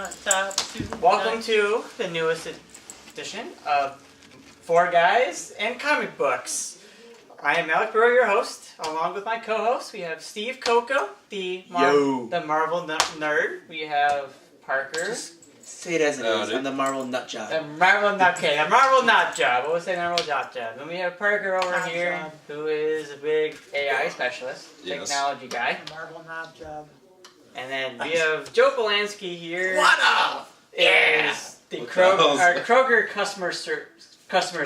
top two. Welcome to the newest edition of Four Guys and Comic Books. I am Alec Brewer, your host. Along with my co-host, we have Steve Coco, the Marvel nerd. We have Parker. Just say it as it is. I'm the Marvel nut job. The Marvel nut job. We'll say Marvel nut job. And we have Parker over here, who is a big AI specialist, technology guy. Marvel nut job. And then we have Joe Polanski here. What up? Is the Kroger customers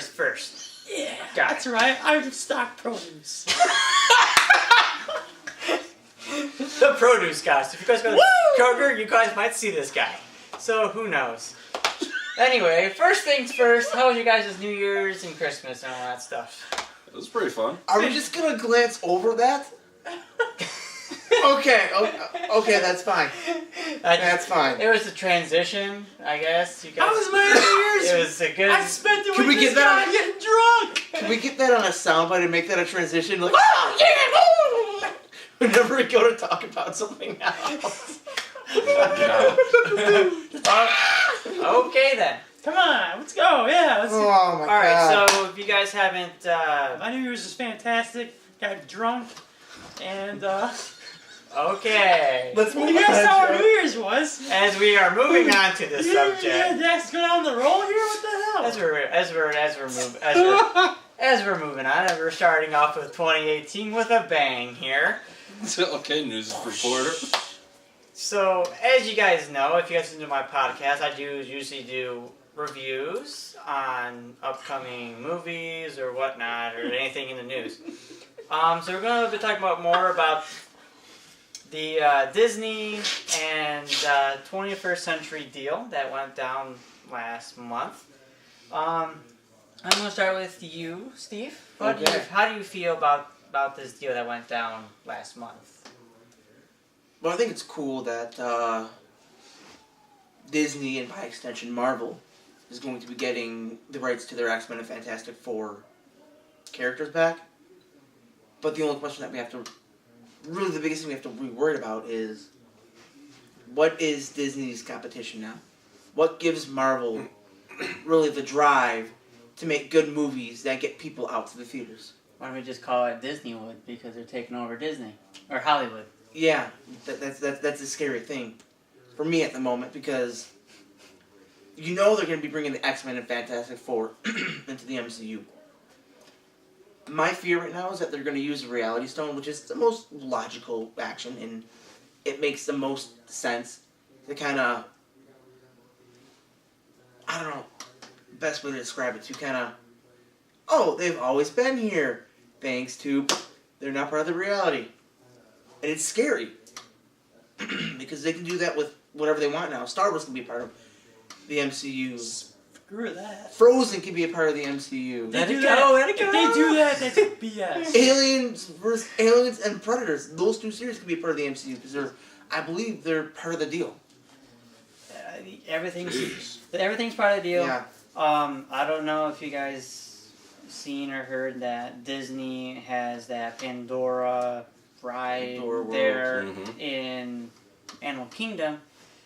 first. Yeah, Got that's right. I'm stock produce. The produce guys. If you guys go to Kroger, you guys might see this guy. So who knows? Anyway, first things first. How was you guys' New Year's and Christmas and all that stuff? It was pretty fun. Are we just gonna glance over that? Okay, that's fine. That's fine. It was a transition, I guess. You guys. How was my New Year's? It was a good. I spent it Can with we this get that guy getting drunk. Can we get that on a soundbite and make that a transition? Like, oh yeah! Whenever we go to talk about something else. Okay then. Come on, let's go. Yeah, let's. Oh my god. Alright, so if you guys haven't. My New Year's was fantastic. Got drunk, and Okay. Let's well, move you guys on. saw what New Year's was. As we are moving on to this Yeah, subject. that's go down the roll here. What the hell? As we're moving on, and we're starting off with 2018 with a bang here. Okay, news reporter. So, as you guys know, if you guys listen to my podcast, I usually do reviews on upcoming movies or whatnot, or anything in the news. So we're going to be talking more about the Disney and 21st Century deal that went down last month. I'm going to start with you, Steve. How do you feel about this deal that went down last month? Well, I think it's cool that Disney, and by extension Marvel, is going to be getting the rights to their X-Men and Fantastic Four characters back. But the only question that we have to... Really, the biggest thing we have to be worried about is... What is Disney's competition now? What gives Marvel really the drive to make good movies that get people out to the theaters? Why don't we just call it Disneywood, because they're taking over Disney or Hollywood? Yeah, that's a scary thing for me at the moment, because you know they're going to be bringing the X-Men and Fantastic Four into the MCU. My fear right now is that they're going to use a Reality Stone, which is the most logical action, and it makes the most sense to kind of, I don't know, best way to describe it, to kind of, oh, they've always been here, thanks to, they're not part of the reality. And it's scary, because they can do that with whatever they want now. Star Wars can be a part of the MCU. Screw that. Frozen can be a part of the MCU. If they do that, that's BS. Aliens and Predators, those two series can be a part of the MCU, because I believe they're part of the deal. Everything's part of the deal. Yeah. I don't know if you guys seen or heard that Disney has that Pandora ride there in Animal Kingdom.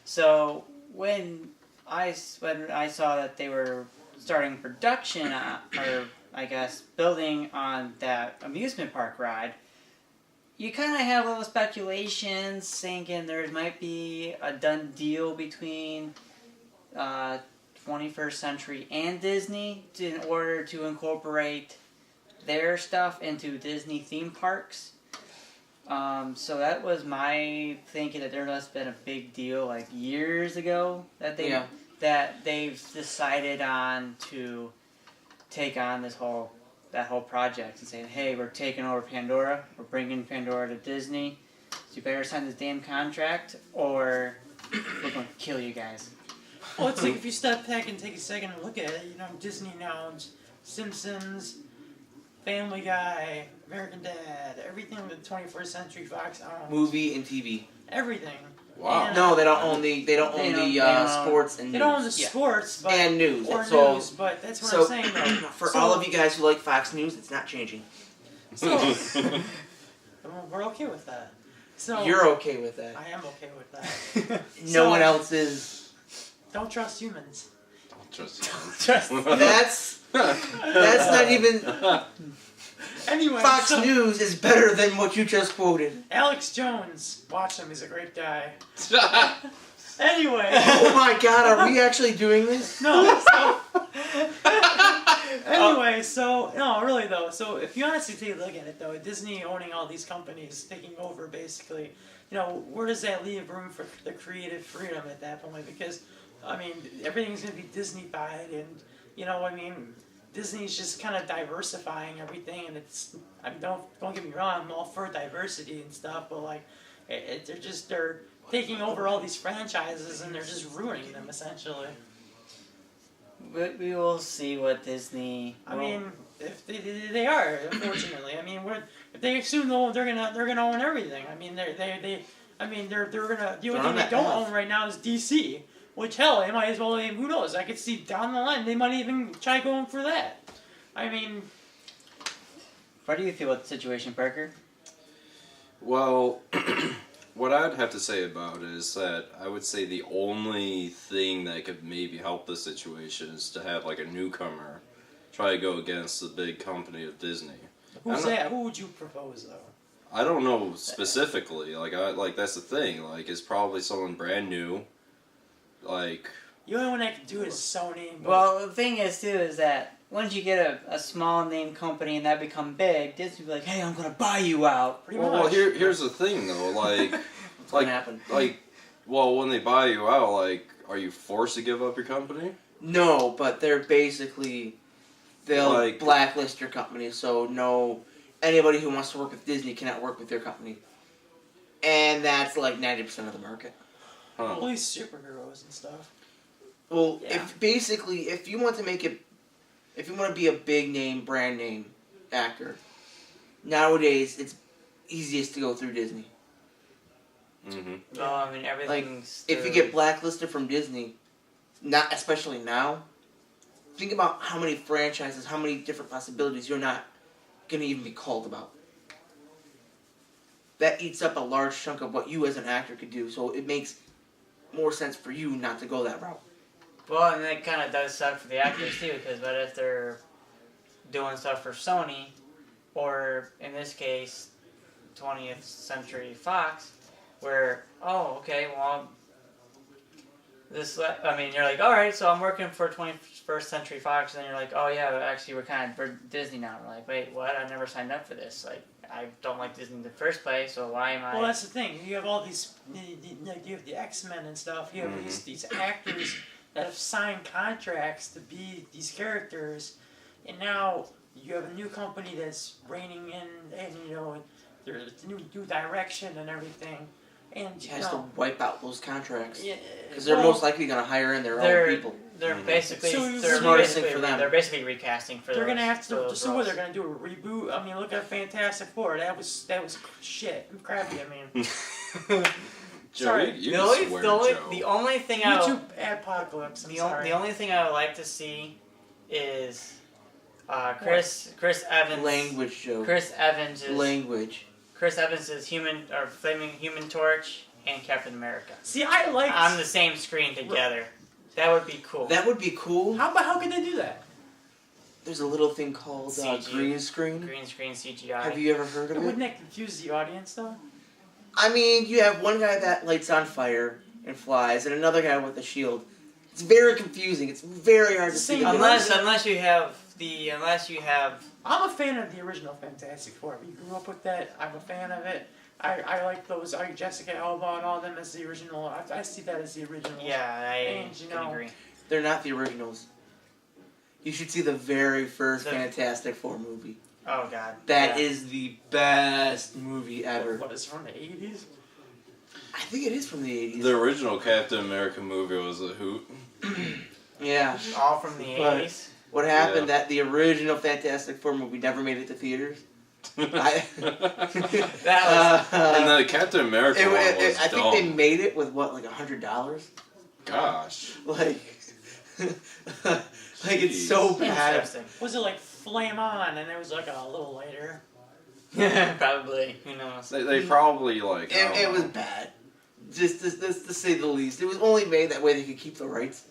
So when I saw that they were starting production, or I guess building on that amusement park ride, you kind of have little speculations thinking there might be a done deal between 21st Century and Disney in order to incorporate their stuff into Disney theme parks. So that was my thinking, that there must have been a big deal like years ago that they've decided on to take on that whole project and saying, hey, we're taking over Pandora, we're bringing Pandora to Disney, so you better sign this damn contract or we're going to kill you guys. Well, it's like if you step back and take a second and look at it, you know, Disney now owns Simpsons, Family Guy, American Dad, everything with 21st Century Fox owns. Movie and TV. Everything. Wow. And, No, they don't own the sports and news. They don't own the sports, but and news. or So, news, but that's what I'm saying though. For all of you guys who like Fox News, it's not changing. So we're okay with that. So You're okay with that. I am okay with that. No one else is. Don't trust humans. Trust you. That's not even. Anyway, Fox so News is better than what you just quoted. Alex Jones, watch him. He's a great guy. Anyway. Oh my God, are we actually doing this? No. Anyway, so no, really though. So if you honestly take a look at it though, Disney owning all these companies, taking over basically, where does that leave room for the creative freedom at that point? Because, I mean, everything's gonna be Disney-fied, and Disney's just kind of diversifying everything, and don't get me wrong, I'm all for diversity and stuff, but like, they're taking over all these franchises and they're just ruining them essentially. We will see what Disney. I mean, if they are, unfortunately. I mean, if they assume they're gonna own everything. I mean, they're gonna. The only thing they don't own right now is DC. Which hell, they might as well. Who knows? I could see down the line they might even try going for that. I mean, What do you feel about the situation, Parker? Well, what I'd have to say about it is that I would say the only thing that could maybe help the situation is to have like a newcomer try to go against the big company of Disney. who's that? Who would you propose though? I don't know specifically. Like that's the thing. Like, it's probably someone brand new. Like, The only one that could do it is Sony. But Well, the thing is too is that once you get a small name company and that become big, Disney will be like, hey, I'm gonna buy you out. pretty well, much. here's the thing though. Like, What's gonna happen? when they buy you out, like, are you forced to give up your company? No, but they'll Like- blacklist your company, so anybody who wants to work with Disney cannot work with their company. And that's like 90% of the market. Huh. At least superheroes and stuff. Well, Yeah. if you want to be a big name, brand name actor, nowadays it's easiest to go through Disney. Mm-hmm. Oh, I mean everything's. If you get blacklisted from Disney, not especially now, think about how many franchises, how many different possibilities you're not going to even be called about. That eats up a large chunk of what you as an actor could do, so it makes more sense for you not to go that route. Well, and that kind of does suck for the actors too, because what if they're doing stuff for Sony, or in this case, 20th Century Fox, where you're like, all right, so I'm working for 21st Century Fox, and then you're like, oh yeah, actually we're Disney now. We're like, wait, what? I never signed up for this. Like, I don't like Disney in the first place, so why am I? Well, that's the thing. You have all these, you have the X-Men and stuff. You have these actors that have signed contracts to be these characters, and now you have a new company that's reining in, and there's new direction and everything, and He has to wipe out those contracts. Yeah, Because they're most likely going to hire in their own people. They're Mhm. basically So they're smartest thing basically, for them. they're basically recasting for They're those, gonna have for to. those So what? roles. They're gonna do a reboot. I mean, look at Fantastic Four. That was shit. Crappy. I mean, Joe, Sorry. you The can only, swear, the, only, Joe. the only thing I YouTube apocalypse. I'm sorry. the only thing I would like to see is Chris Evans. Language, Joe. Chris Evans is Language. Flaming Human Torch and Captain America See, I like. on the same screen together. That would be cool. That would be cool. How can they do that? There's a little thing called CG. green screen. Green screen CGI. Have you ever heard of Wouldn't it? that confuse the audience though? I mean, you have one guy that lights on fire and flies, and another guy with a shield. It's very confusing. It's very hard to see. the difference. Unless you have I'm a fan of the original Fantastic Four. You grew up with that. I'm a fan of it. I like those. I like Jessica Alba and all them as the original. I see that as the original. I And, you can know, agree. They're not the originals. You should see the very first The- Fantastic Four movie. Oh god. That Yeah. is the best movie ever. What is from the 80s? I think it is from the 80s. The original Captain America movie was a hoot. Yeah. all from the But- 80s. What happened that the original Fantastic Four movie never made it to theaters? That And the Captain America one was I dumb. think they made it with what, like $100? Gosh. Like, like it's so was bad. interesting. Was it like Flame On and it was like a little later? Probably. Who knows? They probably, like, I don't It was know. bad. Just to say the least. It was only made that way they could keep the rights.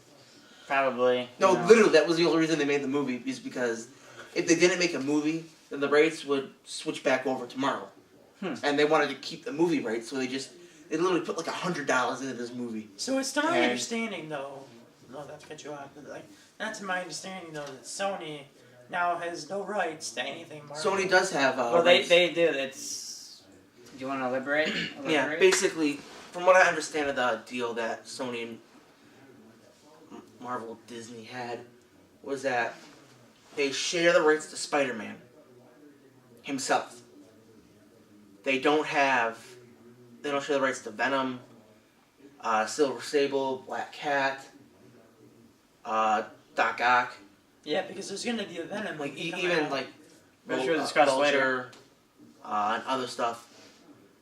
Probably. No, you know. literally, that was the only reason they made the movie, is because if they didn't make a movie, then the rights would switch back over to Marvel. And they wanted to keep the movie rights, so they literally put like $100 into this movie. So it's to my And- understanding, though. No, not to cut you off, but like, not to my understanding, though, that Sony now has no rights to anything Marvel. Sony does have. Well, rights. they do. It's. Do you want to elaborate? Yeah, basically, from what I understand of the deal that Sony and Marvel Disney had, was that they share the rights to Spider-Man himself. They don't share the rights to Venom, Silver Sable, Black Cat, Doc Ock, Yeah, because there's gonna be a Venom. like movie coming even out. like Which we'll discuss Vulture, later. And other stuff.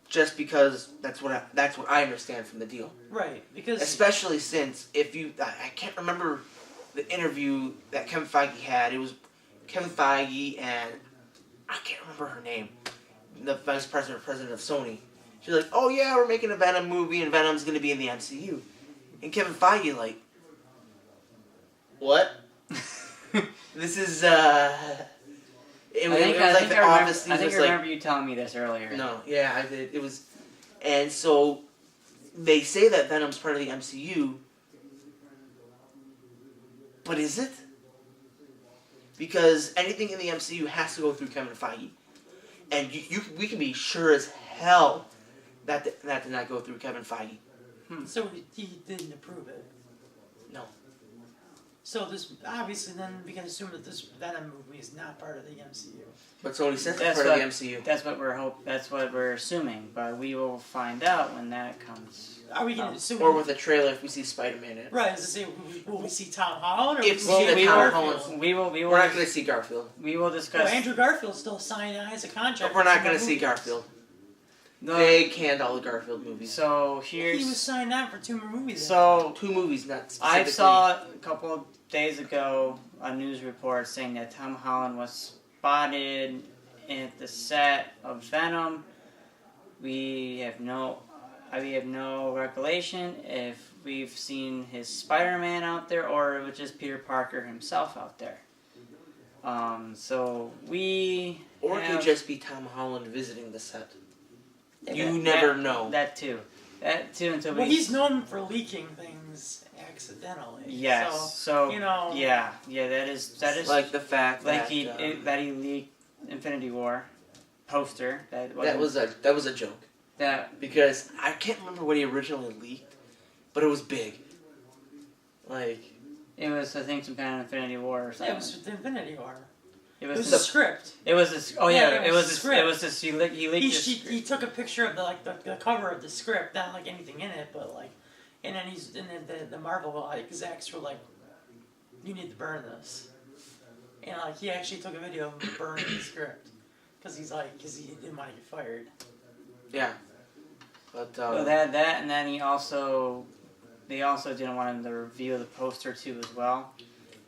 Just because that's what I understand from the deal. Right, because Especially since I can't remember the interview that Kevin Feige had. It was Kevin Feige and I can't remember her name, the vice president of Sony. She's like, "Oh yeah, we're making a Venom movie and Venom's gonna be in the MCU." And Kevin Feige like, "What? This is It was like the Office. I think I remember you telling me this earlier. No, yeah, I did. It was, and so they say that Venom's part of the MCU, but is it? Because anything in the MCU has to go through Kevin Feige, and we can be sure as hell that did not go through Kevin Feige. so he didn't approve it. No. So this obviously then we can assume that this Venom movie is not part of the MCU. But Sony says it's That's part of what- the MCU. That's what we're assuming, but we will find out when that comes. Are we gonna assume? Or with a trailer if we see Spider-Man in it. Right, as I say, will we see Tom Holland or If will we we see see the Tom Garfield? Holland- We will. We're not going to see Garfield. We will Well, discuss. Andrew Garfield's still signed as a contract. But we're not going to see Garfield. No, They canned all the Garfield movies. so He was here's. signed on for 2 more movies. So 2 movies, not I specifically. saw a couple of days ago a news report saying that Tom Holland was spotted at the set of Venom. We have no recollection if we've seen his Spider-Man out there or it was just Peter Parker himself out there. So we Or it have could just be Tom Holland visiting the set. You that- never know. that too. That too until Well, we. he's known for leaking things accidentally. Yes. So, So you know. yeah. That is Like the fact like that that he leaked Infinity War poster that that was a joke, that because I can't remember what he originally leaked, but it was big. Like it was I think some kind of Infinity War or Yeah, something. it was with Infinity War. It It was was this, a script. it was this, oh Yeah, yeah, it it was was a this, script. it was this he leaked He took a picture of the cover of the script, not like anything in it, but like, and then the Marvel execs were like, "You need to burn this," and like he actually took a video of him burning the script because he didn't want to get fired. yeah, but So that and then they also didn't want him to reveal the poster too as well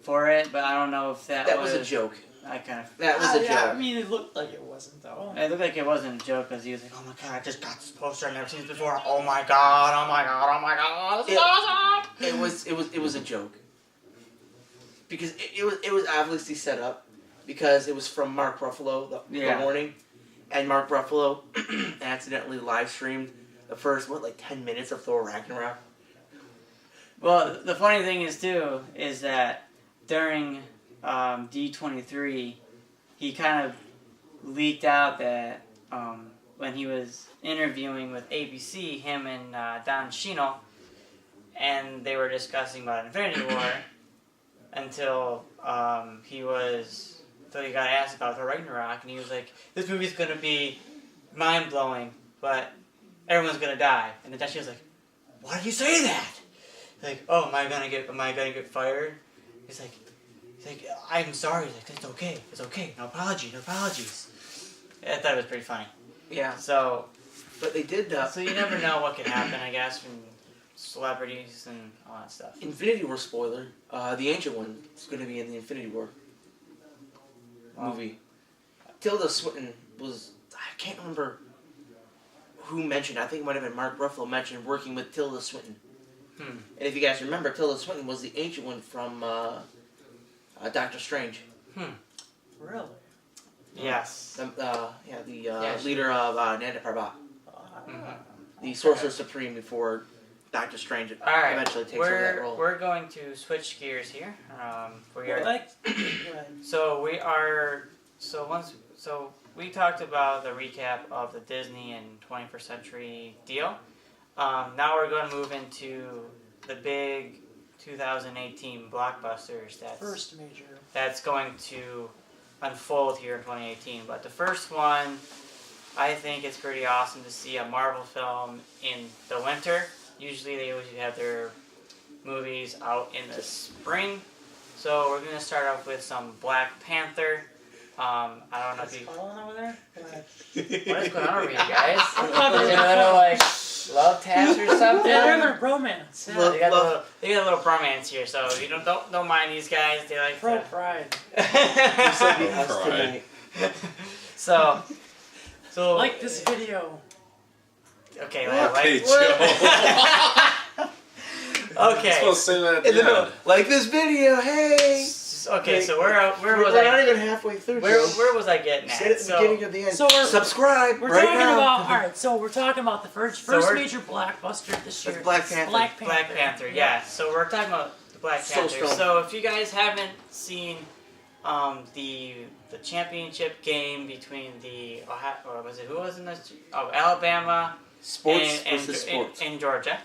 for it, but I don't know if that was a joke. I kind of. That was a Yeah, I joke. mean, it looked like it wasn't though. It looked like it wasn't a joke because he was like, "Oh my god, I just got this poster I've never seen this before. Oh my god, oh my god, oh my god, this is awesome!" It was a joke. Because it was obviously set up because it was from Mark Ruffalo, the Yeah. warning, and Mark Ruffalo accidentally live streamed the first 10 minutes of Thor Ragnarok. Well, the funny thing is too is that during D23, he kind of leaked out that when he was interviewing with ABC, him and Don Cheadle, and they were discussing about Infinity War until he got asked about Thor Ragnarok, and he was like, "This movie's gonna be mind blowing, but everyone's gonna die." And then Don was like, "Why did you say that?" Like, "Oh, am I gonna get fired?" He's like, "I'm sorry." He's like, It's okay. No apologies. I thought it was pretty funny. Yeah, So, but they did so you never know what can happen, I guess, from celebrities and all that stuff. Infinity War spoiler. The Ancient One is going to be in the Infinity War movie. Tilda Swinton was, I can't remember who mentioned, I think it might have been Mark Ruffalo mentioned working with Tilda Swinton And if you guys remember, Tilda Swinton was the ancient one from Doctor Strange. Really? Yes. The leader of Nanda Parbat. The Sorcerer Supreme before Doctor Strange eventually takes over that role. We're going to switch gears here. We are. Go ahead. So we are. So we talked about the recap of the Disney and 21st Century deal. Now we're going to move into the big 2018 blockbusters. That's going to unfold here in 2018. But the first one, I think it's pretty awesome to see a Marvel film in the winter. Usually they always have their movies out in the spring. So we're going to start off with some Black Panther. I don't know if you... over there? What is going on over you guys? Is there a little, like, love taps or something? Yeah, they're having a bromance. Yeah. They got a little bromance here, so you don't mind these guys. They like Pro pride. Tonight. So Like this video. Okay, Okay, like Joe. okay. You're supposed to say that at In the the middle, end. like this video, hey! Okay, so where was We're I? not even halfway through. Where was I getting Say it at? at the beginning of the end. So subscribe We're right talking now. about alright. So we're talking about the first we're- major blockbuster this year. That's Black Panther. Black Panther, yeah. So we're talking about the Black So Panther. strong. So if you guys haven't seen the championship game between the who was in this? Oh, Alabama Sports and versus sports. in Georgia.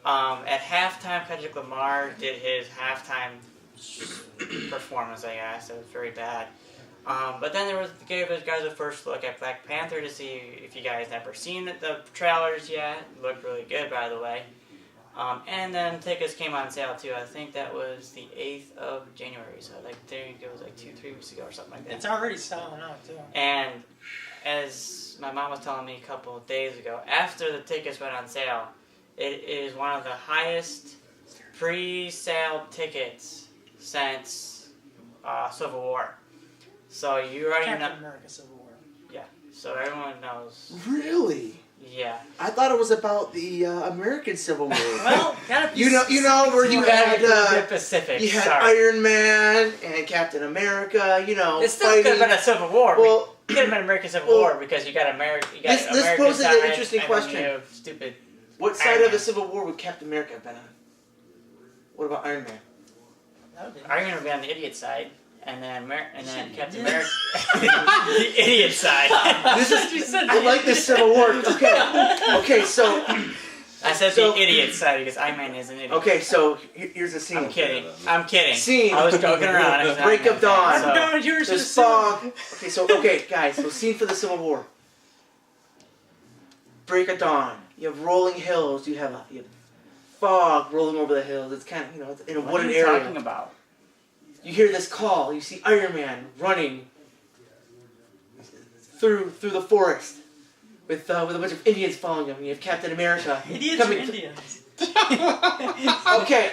At halftime, Kendrick Lamar did his halftime performance. I guess it was very bad. But then gave those guys a first look at Black Panther to see if you guys never seen the trailers yet. It looked really good, by the way. And then tickets came on sale too. I think that was the 8th of January. So I think it was like 2-3 weeks ago or something like that. It's already selling out too. And as my mom was telling me a couple of days ago, after the tickets went on sale, it is one of the highest pre-sale tickets since Civil War. So you already know. Captain America Civil War. Yeah. So everyone knows. Really? Yeah. I thought it was about the American Civil War. Well, gotta be you know where you had the Pacific. you had sorry. Iron Man and Captain America. You know, It still could have been a Civil War. Well, it could have been American Civil War because you got America. You got This American poses an side, interesting and then question. you have stupid. what Iron side of Man. the Civil War would Captain America have been on? What about Iron Man? That would be Iron Man would be on the idiot side, and then said Captain idiot. America, the idiot side. I like this Civil War. Okay, so I said So- the idiot side because Iron Man is an idiot. okay, so here's the scene. I'm kidding. I'm kidding. Scene. I was joking around. I'm Break not of dawn. so- No, yours There's is fog. Okay, guys. So scene for the Civil War. Break of dawn. You have rolling hills. You have fog rolling over the hills. It's kind of it's in a What are wooded you area. talking about? You hear this call. You see Iron Man running through the forest with a bunch of Indians following him. You have Captain America Idiots or coming. Indians? Okay,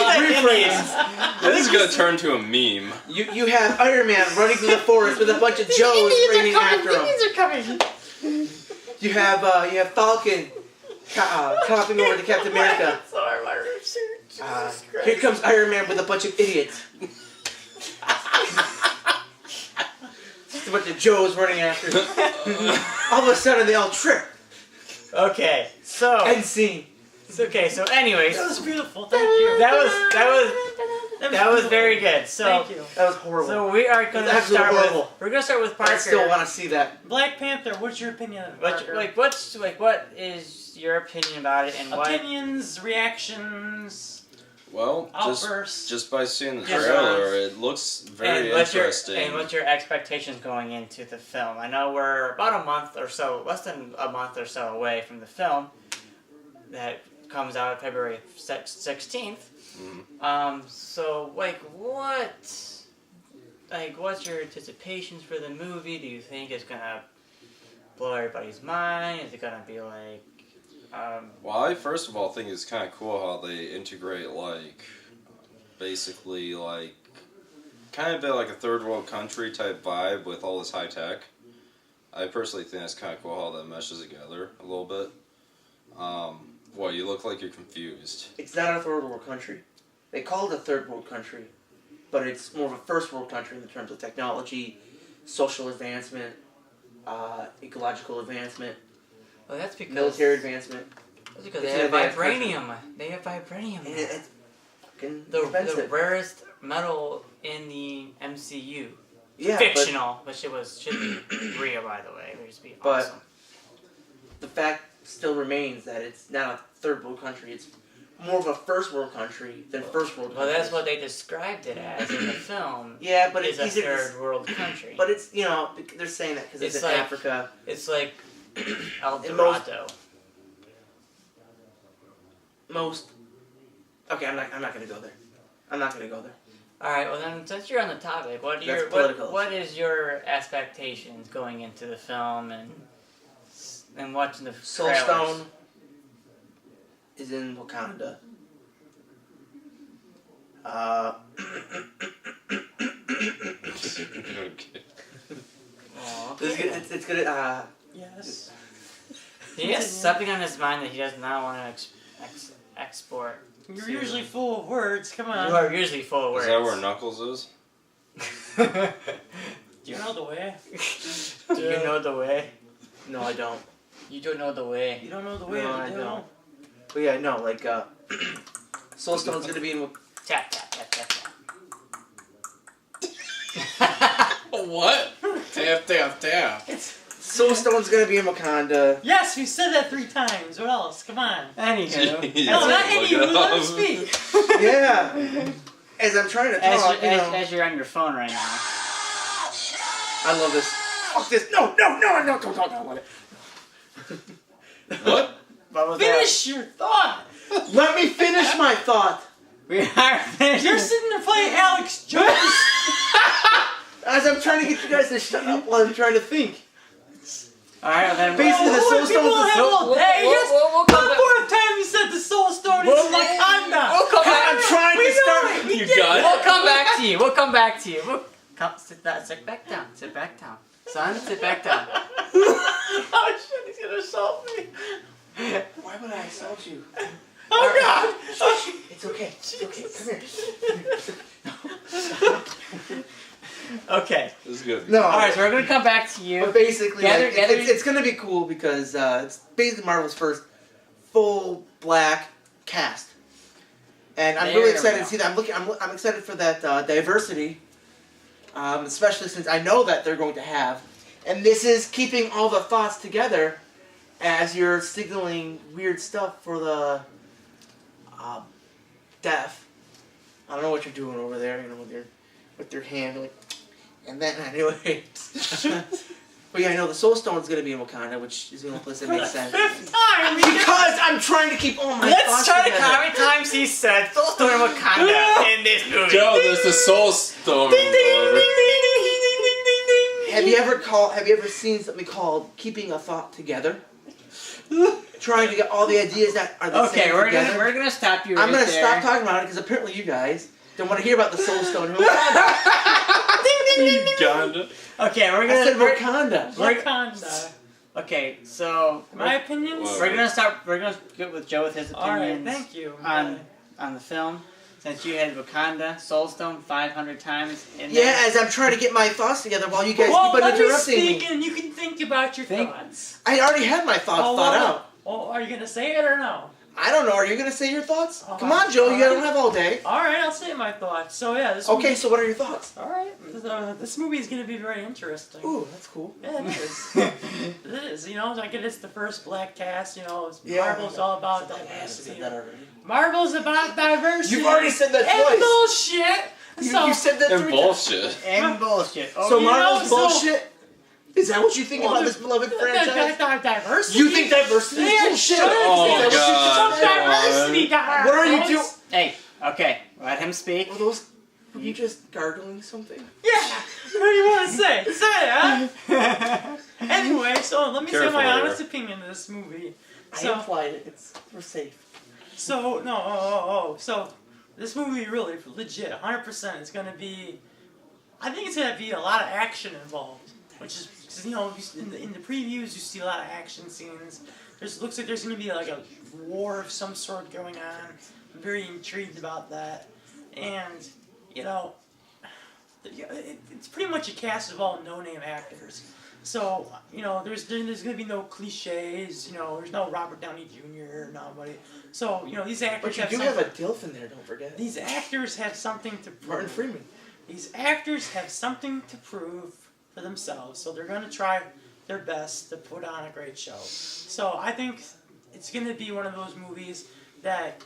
rephrase. This is gonna turn to a meme. You have Iron Man running through the forest with a bunch of Joes raining after him. Indians are coming. You have Falcon copping over to Captain America. Sorry, my research. Here comes Iron Man with a bunch of idiots. Just a bunch of Joes running after him. All of a sudden, they all trip. Okay, so End scene. okay, so anyways, That was beautiful. Thank you. that was very good. So Thank you. That was horrible. so we are going to That's absolutely start with horrible. we're going to start with But I Parker. still want to see that. Black Panther. What's your opinion of it? What is your opinion about it and what? Opinions, reactions, Well, outbursts. just by seeing the Yes. trailer, it looks very interesting. What's your expectations going into the film? I know we're about a month or so, less than a month or so away from the film that comes out February 16th. So what's your anticipations for the movie? Do you think it's gonna blow everybody's mind? Is it gonna be like Well, I first of all think it's kind of cool how they integrate basically kind of bit like a third world country type vibe with all this high tech. I personally think that's kind of cool how that meshes together a little bit. What, you look like you're confused. It's not a third world country. They call it a third world country, but it's more of a first world country in terms of technology, social advancement, ecological advancement, Well, that's because military advancement. That's because It's they have an advanced vibranium. They have vibranium. And it's fucking The expensive. rarest metal in the MCU. Yeah, Fictional, but should be real, by the way. It would just be But- awesome. but the fact still remains that it's not a third world country. It's more of a first world country than first world country. Well, that's what they described it as in the film. Yeah, but It's it's a easy to. third world country. But it's, they're saying that because it's It's in like- Africa. It's like El In most- Dorado. Most. Okay, I'm not gonna go there. I'm not gonna go there. All right. Well, then, since you're on the topic, That's political. what is your expectations going into the film and watching the Soul trailers? Stone is in Wakanda. Okay. Oh, It's okay. gonna. It's gonna. Yes. He has something on his mind that he does not want to export. You're to- usually full of words. Come on. You are usually full of words. Is that where Knuckles is? Do you know the way? Do you know the way? No, I don't. You don't know the way. You don't know the way. No, you I do. don't. But yeah, no, like Soul Stone's gonna be in. Tap tap tap tap tap. What? Tap, tap, tap. Soul Stone's gonna be in Wakanda. Yes, we said that 3 times. What else? Come on. Anywho, Jeez. No, not Look any. You it let up. him speak. Yeah. As I'm trying to talk, as you're on your phone right now. I love this. Fuck this. No, don't let it. What? What was Finish your thought. Let me finish my thought. that? We are finished. You're sitting there playing Alex Jones. As I'm trying to get you guys to shut up while I'm trying to think. All right, well, then Basically, the Soul People Stone's have all day. Yes. we'll For come the back. 4th time you said the Soul Stone is Wakanda. We'll come back. I'm trying We to start. know it. We You did got it. it? We'll come back to you. We'll come back to you. Sit back down. Sit back down. Son, sit back down. Oh shit, he's gonna assault me. Why would I assault you? Oh god. It's okay. It's okay. Come here. Okay. This is good. No. All right, so we're gonna come back to you. But basically, Gather- like, gather- it's gonna be cool because it's basically Marvel's first full black cast, and I'm There really we excited go. to see that. I'm excited for that diversity, especially since I know that they're going to have, and this is keeping all the thoughts together as you're signaling weird stuff for the deaf. I don't know what you're doing over there, with your hand, like, and then anyway. But yeah, I know the Soul Stone's gonna be in Wakanda, which is the only place that makes sense. 5th time. Because I'm trying to keep all my Let's thoughts try to together. count how many times he said Soul Stone and Wakanda in this movie. Joe, there's the Soul Stone. Have you ever seen something called keeping a thought together? Trying to get all the ideas that are the Okay, same we're together. gonna stop you. I'm right gonna there. stop talking about it because apparently you guys don't want to hear about the Soul Stone. Uganda. Okay, I said Wakanda. Wakanda. Okay, so My opinions. Whoa. we're gonna start. We're gonna get with Joe with his Alright, opinions thank you. on the film. Since you had Wakanda, Soul Stone 500 times. In Yeah, there. as I'm trying to get my thoughts together while you guys Well, keep on let me interrupting speak me. and you can think about your Think. thoughts. I already had my thoughts Oh, thought well, out. Well, are you gonna say it or no? I don't know. Are you gonna say your thoughts? Oh, Come on, Joe. You alright. don't have all day. Alright, I'll say my thoughts. So yeah, this Okay, movie, so what are your thoughts? alright, this movie is gonna be very interesting. Ooh, that's cool. Yeah, it is. It is. You know, like it's the first black cast. You know, Yeah. Marvel's all about I said diversity. that already. Marvel's about diversity. You've already said that and twice. bullshit. So, You said that And 3 bullshit. and bullshit. Oh, So you Marvel's know, so- bullshit? Is that what you think Well, about the- this beloved franchise? Diversity. You think diversity is Yeah, bullshit? sure. Oh, There's God, some diversity, guys. What are you doing? Hey, okay, let him speak. Were those? Were you just gargling something? Yeah. What do you want to say? Say it, huh? Anyway, so let me say Careful my there. honest opinion of this movie. I So, implied it. We're safe. so so this movie really legit, 100%. It's gonna be. I think it's gonna be a lot of action involved, which is, 'cause, you know, in the previews you see a lot of action scenes. looks like there's gonna be like a war of some sort going on. I'm very intrigued about that, and you know, it's pretty much a cast of all no-name actors. So you know, there's gonna be no cliches. You know, there's no Robert Downey Jr. or nobody. So you know, these actors But you do have a DILF in there, don't forget. these actors have something to prove. Martin Freeman. These actors have something to prove for themselves, so they're gonna try their best to put on a great show. So I think it's gonna be one of those movies that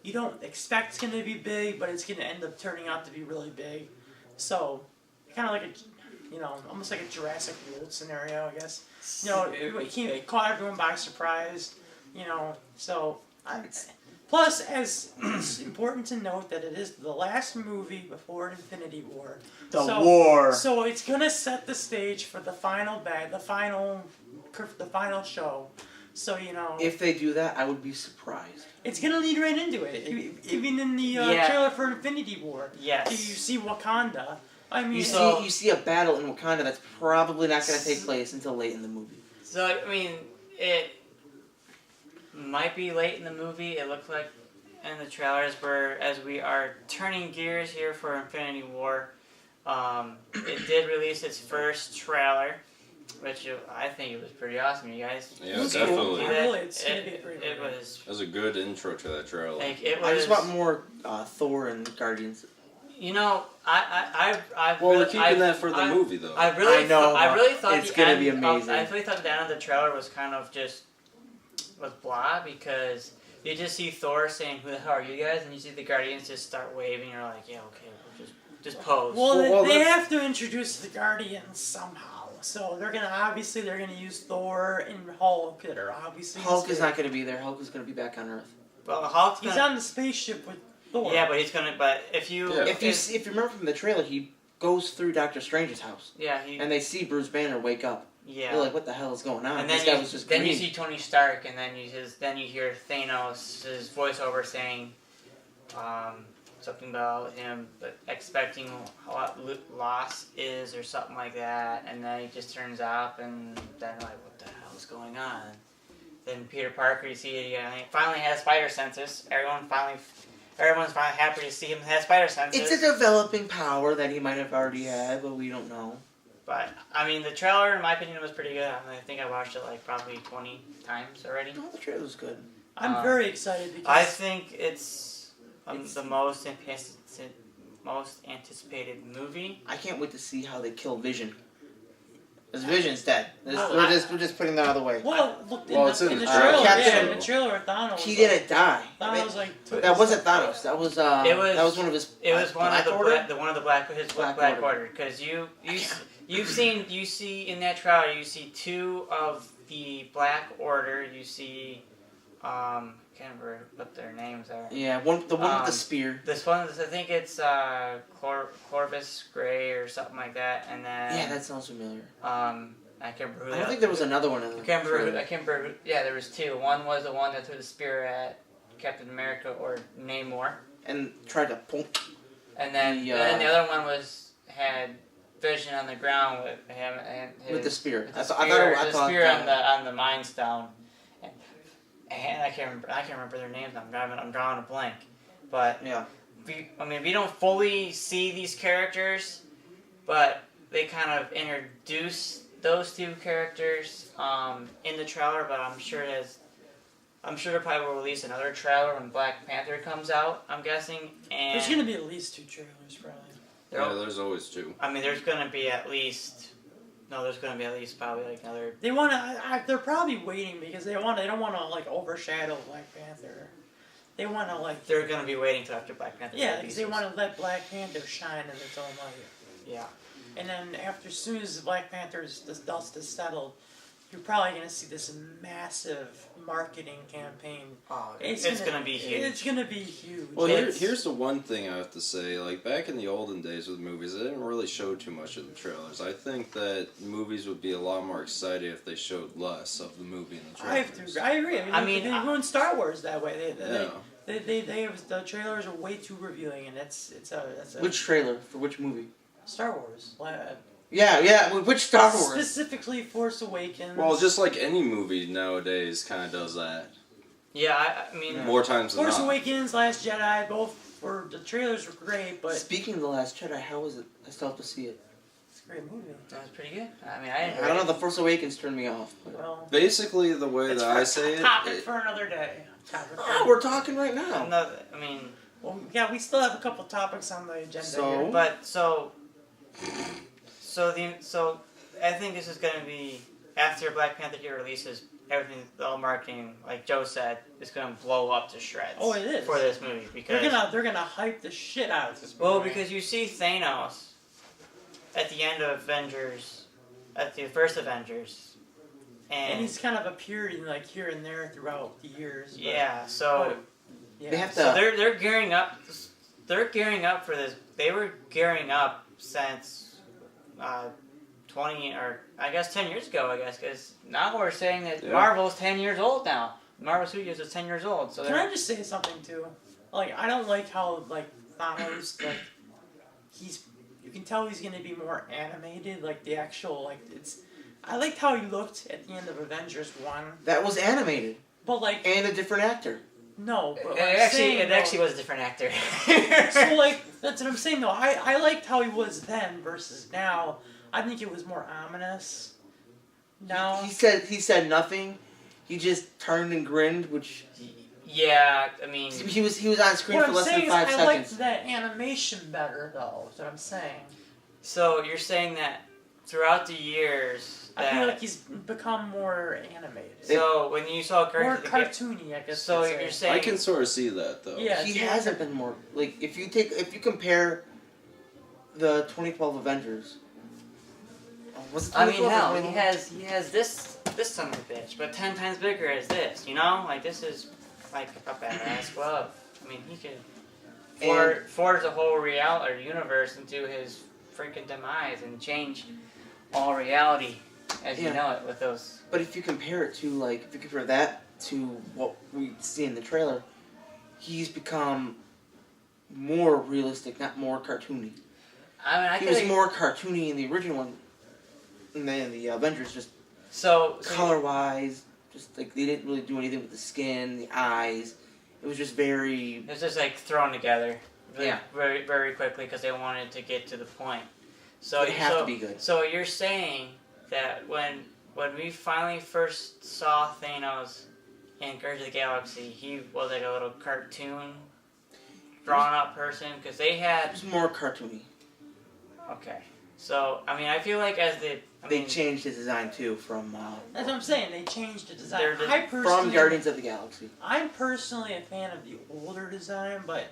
you don't expect it's gonna be big, but it's gonna end up turning out to be really big. So kind of like a, you know, almost like a Jurassic World scenario, I guess. You know, it caught everyone by surprise. You know, so plus, as it's important to note that it is the last movie before Infinity War. The war. So it's gonna set the stage for the final the final show. So you know, If they do that, I would be surprised. it's gonna lead right into it. Even in the Yeah. trailer for Infinity War, Yes. you see Wakanda. I mean, You see a battle in Wakanda that's probably not going to take place until late in the movie. So I mean, it might be late in the movie. It looked like in the trailers, as we are turning gears here for Infinity War. It did release its first trailer, which I think it was pretty awesome. You guys, Yeah, Looks definitely. cool. Really, it's gonna be pretty It cool. was That was a good intro to that trailer. like it was. I just want more Thor and Guardians. You know, I Well, really, we're keeping that for the movie, though. I really I know, I really thought it's the gonna end be of- amazing. I really thought the end of the trailer was kind of was blah, because you just see Thor saying, "Who the hell are you guys?" and you see the Guardians just start waving. You're like, "Yeah, okay, we'll just pose." Well, Well, they that's- have to introduce the Guardians somehow. So they're gonna use Thor and Hulk that are obviously. Hulk is not going to be there. Hulk is going to be back on Earth. Well, Hulk's He's gonna, on the spaceship with Thor. yeah, but he's gonna. But if you, Yeah. If you remember from the trailer, he goes through Doctor Strange's house, yeah, he, and they see Bruce Banner wake up. yeah. They're like, "What the hell is going on?" And This then guy was just you green. see Tony Stark, and then you hear Thanos' voiceover saying something about him expecting what loss is or something like that, and then he just turns up, and then like, what the hell is going on? Then Peter Parker, you see, he finally has spider senses. Everyone's finally happy to see him have spider senses. It's a developing power that he might have already had, but we don't know. But I mean, the trailer, in my opinion, was pretty good. I think I watched it like probably 20 times already. No, the trailer's good. I'm very excited because I think it's the most anticipated movie. I can't wait to see how they kill Vision. Because Vision's dead. Well, We're just putting that out of the way. well, look Well, in, it's the, in in the the trailer. trailer. Yeah, in the Captain- trailer, Thanos. He didn't die. Thanos like. That wasn't Thanos. That was It was one of his. It was one Black of the Order? one of the Black Black Order, because you see in that trailer, you see two of the Black Order. You see can't remember what their names are. Yeah, the one with the Um, spear. This one, I think it's Corvus Gray or something like that, and then Yeah, that sounds familiar. I can't remember. Who I the don't think there was another one in I the can't remember. trailer. I can't remember. Yeah, there was two. One was the one that threw the spear at Captain America or Namor, And tried to poke. and then The, the other one had Vision on the ground with him and his, With the spear. with the I spear, thought the spear on the Mind Stone, and I can't remember their names. I'm drawing a blank, but Yeah. we don't fully see these characters, but they kind of introduce those two characters in the trailer. But I'm sure they probably will release another trailer when Black Panther comes out. I'm guessing, and There's gonna be at least 2 trailers, probably. Yeah, there's always two. I mean, there's gonna be at least probably like another. They wanna. They're probably waiting because they don't wanna like overshadow Black Panther. They wanna like. They're gonna be waiting till after Black Panther. Yeah, because they wanna let Black Panther shine in its own light. Yeah. And then as soon as Black Panther's the dust is settled, you're probably gonna see this massive marketing campaign. Oh, it's gonna be huge. It's gonna be huge. Well, It's- here's the one thing I have to say. Like, back in the olden days with movies, they didn't really show too much of the trailers. I think that movies would be a lot more excited if they showed less of the movie in the I trailers. agree. I mean, they ruined Star Wars that way. Yeah. The trailers are way too revealing, and that's a Which trailer? For which movie? Star Wars. Yeah. Which Star Wars? Specifically Force Awakens. Well, just like any movie nowadays kind of does that. Yeah, I mean, More times than Force not. Awakens, Last Jedi, both were the trailers were great, but Speaking of The Last Jedi, how was it? I still have to see it. it's a great movie. that was pretty good. I mean, I didn't. I don't know. The Force Awakens turned me off. Well, Basically, the way it's that for I say it, topic for another day. Topic for Oh, we're talking right now. Another, I mean, Well, yeah, we still have a couple topics on the agenda So? here. but so I think this is gonna be after Black Panther 2 releases. Everything, all marketing, like Joe said, is gonna blow up to shreds. Oh, it is. For this movie because They're gonna hype the shit out of this movie. well, because you see Thanos at the end of Avengers, at the first Avengers, and he's kind of appeared like here and there throughout the years. But, yeah, so yeah. They have to. so they're gearing up. They're gearing up for this. They were gearing up since 20 or I guess 10 years ago. I guess because now we're saying that Yeah. Marvel's 10 years old now. Marvel Studios is 10 years old. So Can I they're just say something too? Like I don't like how like Thanos like he's you can tell he's gonna be more animated like the actual like it's. I liked how he looked at the end of Avengers 1, That was animated but like and a different actor. no, but what I'm it saying, actually was a different actor. So like that's what I'm saying though. I liked how he was then versus now. I think it was more ominous. Now He said nothing. He just turned and grinned, which yeah, I mean, he was on screen what for I'm less saying than is 5 I seconds. liked that animation better though. Is what I'm saying. so you're saying that throughout the years I feel that like he's become more animated, so when you saw more Guardians of the Galaxy, cartoony. I guess. so you'd say. you're saying I can sort of see that though. Yeah, He it's hasn't been more like if you compare the 2012 Avengers. Was it I mean, 2012 or hell, 2011? he has this son of a bitch, but 10 times bigger as this. You know, like this is like a badass glove. I mean, he could forge the whole reality or universe into his freaking demise and change all reality as you Yeah. know it with those. But if you compare it to if you compare that to what we see in the trailer, he's become more realistic, not more cartoony. I mean, I He feel was like more cartoony in the original one, and then the Avengers just so color wise, just like they didn't really do anything with the skin, the eyes. It was just very it's just like thrown together, really, Yeah. very very quickly because they wanted to get to the point. So It have to be good. So you're saying that when we finally first saw Thanos in Guardians of the Galaxy, he was like a little cartoon, drawn up person because they it had was more cartoony. okay. So I mean, I feel like as They they changed his design too from That's what I'm saying. They changed the design. They're just- I personally, from Guardians of the Galaxy. I'm personally a fan of the older design, but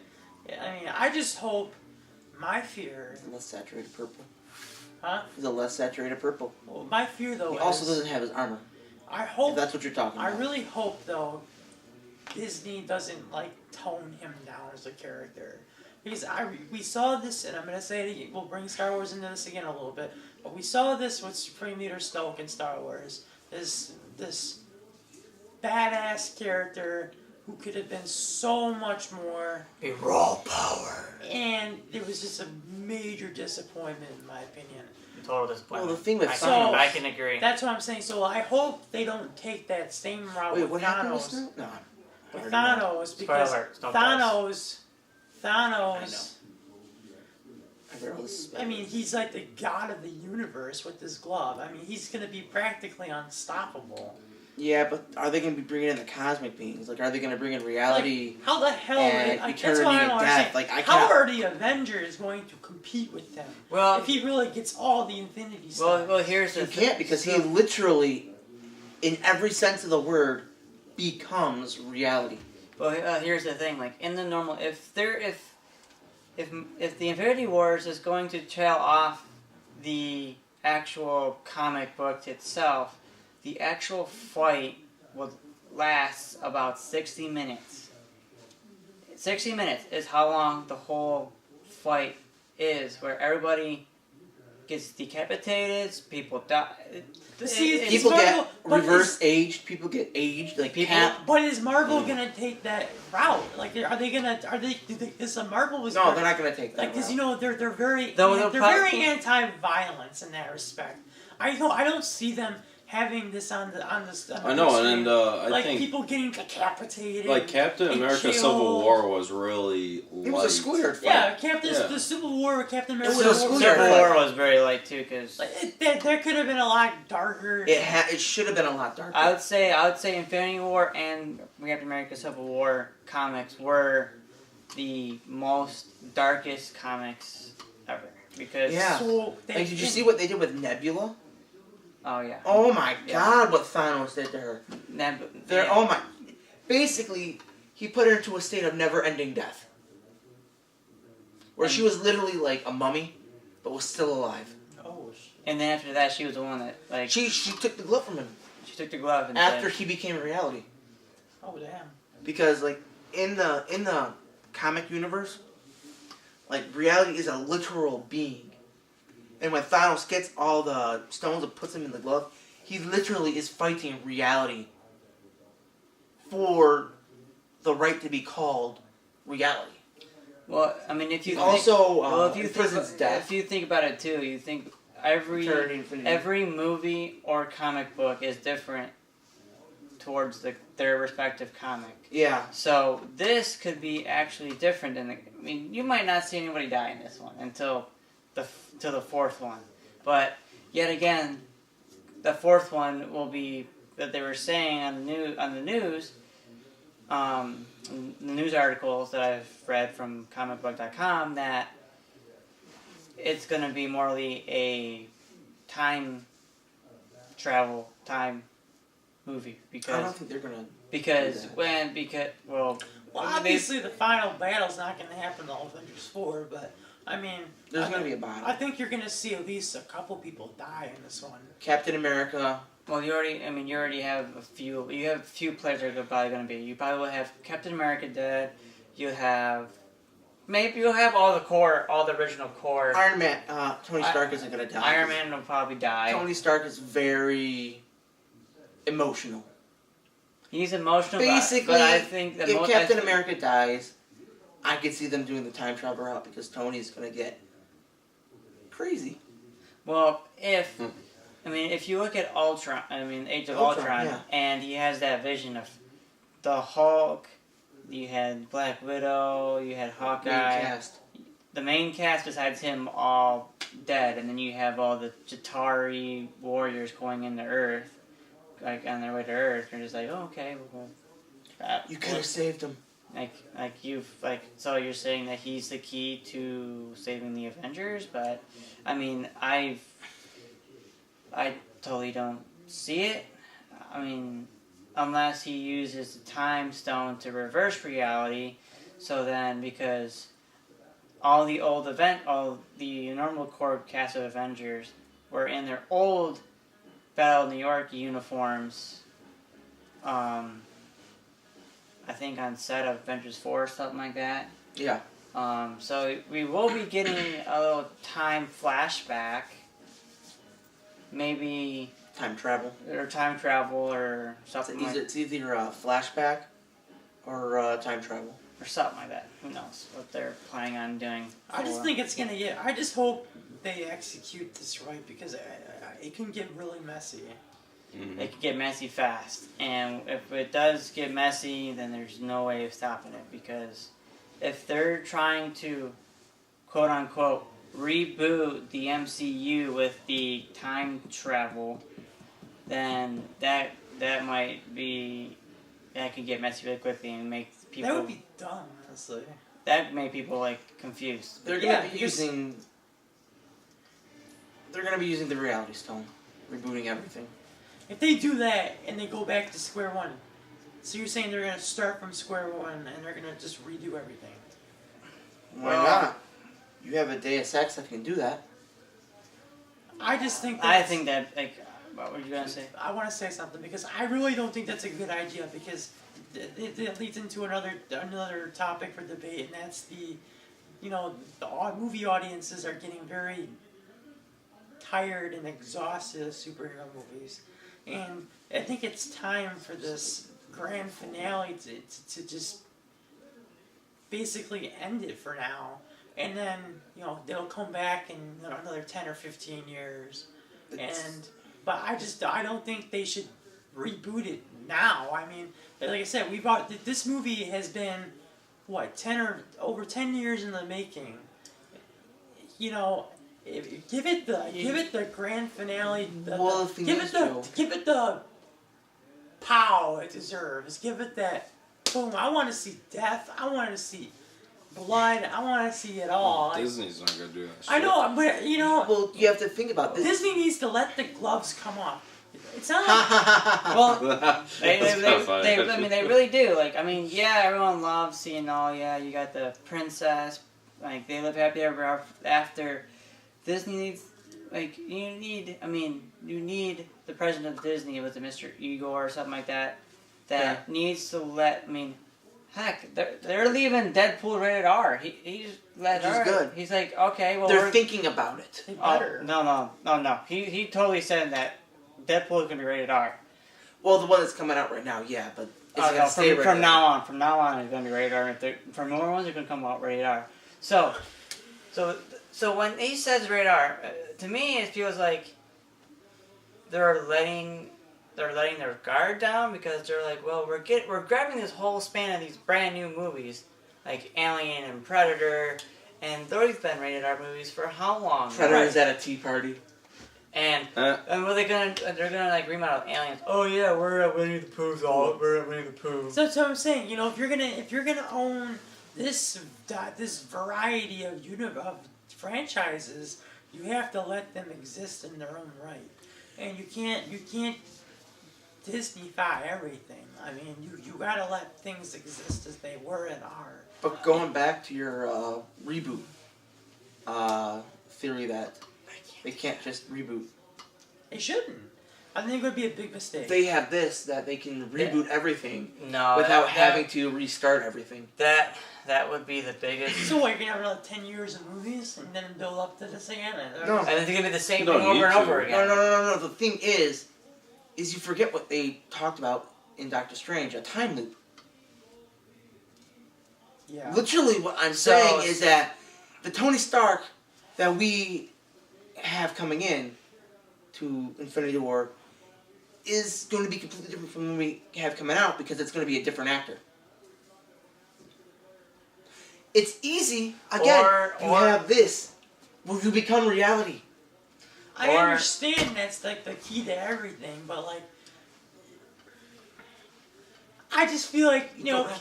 I mean, I just hope my fear, It's a less saturated purple. huh? It's a less saturated purple. Well, my fear though He is also doesn't have his armor. I If hope that's what you're talking I about. really hope though Disney doesn't like tone him down as a character. Because we saw this, and I'm gonna say it again, we'll bring Star Wars into this again a little bit, but we saw this with Supreme Leader Snoke in Star Wars. This badass character who could have been so much more, be raw power. and it was just a major disappointment in my opinion. Total disappointment. Well, the thing with I can agree. That's what I'm saying. So I hope they don't take that same route Wait, with what happened with Thanos. Snoke? No. With I already know. Thanos, because Spoiler, Snoke dies. Thanos. I read all this. I mean, he's like the god of the universe with this glove. I mean, he's gonna be practically unstoppable. Yeah, but are they going to be bringing in the cosmic beings? Like, are they going to bring in reality? Like, how the hell? and Like, that's eternity what I and don't death. understand. Like, I How cannot- are the Avengers going to compete with them Well, if he really gets all the Infinity Stones? well, here's the You can't because he literally, in every sense of the word, becomes reality. Well, here's the thing. Like in the normal, if the Infinity Wars is going to trail off the actual comic book itself, the actual fight will last about 60 minutes. 60 minutes is how long the whole fight is, where everybody gets decapitated, people die. See, People Marvel, get but reverse aged. People get aged. Like People- Cap. But is Marvel gonna take that route? Like, is Marvel was No, they're not gonna take that. like, because route. you know they're very They'll they're probably- very anti-violence in that respect. I don't see them having this on the I know, big and screen. I like think people getting decapitated. like Captain and America: Civil killed. War was really It was a schoolyard fight. Yeah, Yeah. the Civil War with Captain It America. was a Civil schoolyard War fight. was very light too, because There could have been a lot darker. It should have been a lot darker. I would say Infinity War and Captain America: Civil War comics were the most darkest comics ever, because Yeah. So Like, did you see what they did with Nebula? oh yeah, Oh my Yeah. God! What Thanos did to her. yeah. Oh my. Basically, he put her into a state of never-ending death, where she was literally like a mummy, but was still alive. Oh shit. And then after that, she was the one that like She took the glove from him she took the glove and after said, he became a reality. Oh damn. Because like in the comic universe, like reality is a literal being, and when Thanos gets all the stones and puts them in the glove, he literally is fighting reality for the right to be called reality. well, I mean, if you He think, also well, if you imprisons think, death. if you think about it too, you think every movie or comic book is different towards their respective comic. Yeah. So this could be actually different. I mean, you might not see anybody die in this one until the fourth one, but yet again, the fourth one will be that they were saying on the news, the news articles that I've read from comicbook.com, that it's going to be morely a time movie, I because don't think they're gonna. well, Well, they- obviously the final battle's not going to happen in Avengers 4, but I mean, There's gonna be a battle. I think you're going to see at least a couple people die in this one. Captain America. well, you already have a few. You have a few players that are probably going to be. You probably will have Captain America dead. You'll have all the original core. Iron Man. Tony Stark isn't gonna die. Iron Man will probably die. Tony Stark is very emotional. He's emotional, Basically, but I think that if Captain America dies, I could see them doing the time travel route because Tony's gonna get crazy. Well, if you look at Ultron, Age of Ultron, Ultron, yeah. and he has that vision of the Hulk. You had Black Widow. You had Hawkeye. Main cast. The main cast, besides him, all dead, and then you have all the Chitauri warriors going into Earth, like on their way to Earth. You're just like, oh, okay, You could have saved him. so you're saying that he's the key to saving the Avengers, but I mean, I totally don't see it. I mean, unless he uses the time stone to reverse reality, so then because all the normal core cast of Avengers were in their old Battle of New York uniforms, I think on set of Avengers 4 or something like that. Yeah. So we will be getting a little time flashback, maybe Time travel. or time travel or something It's either a flashback or time travel. or something like that. Who knows what they're planning on doing? I just think it's going to get... I just hope they execute this right because it can get really messy. Mhm. it could get messy fast, and if it does get messy, then there's no way of stopping it, because if they're trying to quote unquote reboot the MCU with the time travel, then that could get messy really quickly and make people That would be dumb, honestly. that make people like confused. They're gonna be using. They're gonna be using the Reality Stone, rebooting everything. If they do that and they go back to square one, so you're saying they're going to start from square one and they're going to just redo everything? Why Well- not? You have a Deus Ex that can do that. I just think I that's... think that what were you gonna say? I want to say something because I really don't think that's a good idea because it leads into another topic for debate, and that's the movie audiences are getting very tired and exhausted of superhero movies, and I think it's time for this grand finale to just basically end it for now. And then, they'll come back in another 10 or 15 years. But I don't think they should reboot it now. I mean, like I said, this movie has been, what, over 10 years in the making. Give it the grand finale. Give it the pow it deserves. Give it that, boom, I want to see death. I want to see blood. I want to see it all. Disney's not gonna do that shit. I know, but Well, you have to think about this. Disney needs to let the gloves come off. It's not like Well, they funny. they really do. Like, I mean, yeah, everyone loves seeing, you got the princess, like, they live happy ever after. Disney needs, like, you need the president of Disney, with the Mr. Igor or something like that, needs to let, heck, they're leaving Deadpool rated R. He's let Which is R. good. He's like, okay, well, They're thinking about it. they better. No. He totally said that Deadpool is gonna be rated R. Well, the one that's coming out right now, yeah, but it's Oh, gonna no, stay rated from R. now on, it's gonna be rated R. From more ones, are gonna come out rated R. So when he says rated R, to me it feels like they're letting their guard down, because they're like, well, we're grabbing this whole span of these brand new movies, like Alien and Predator, and those been rated R movies for how long? Predator's at a tea party. And what they're gonna like remodel Aliens. Oh yeah, we're at Winnie the Pooh's we're at Winnie the Pooh. So that's what I'm saying. If you're gonna own this variety of franchises, you have to let them exist in their own right, and you can't Disney-fy everything. I mean, you gotta let things exist as they were and are. But going back to your reboot theory that they can't just reboot. They shouldn't. I think it would be a big mistake. They have this, that they can reboot everything No, without having to restart everything. That would be the biggest. So what, you're gonna have another 10 years of movies and then build up to this again? No. And it's gonna be the same You don't thing over need and to. over again. No. The thing is you forget what they talked about in Doctor Strange, a time loop. Yeah. Literally what I'm saying is that the Tony Stark that we have coming in to Infinity War is going to be completely different from what we have coming out, because it's going to be a different actor. It's easy. Again, you have this. Will you become reality? I understand that's like the key to everything, but like, I just feel like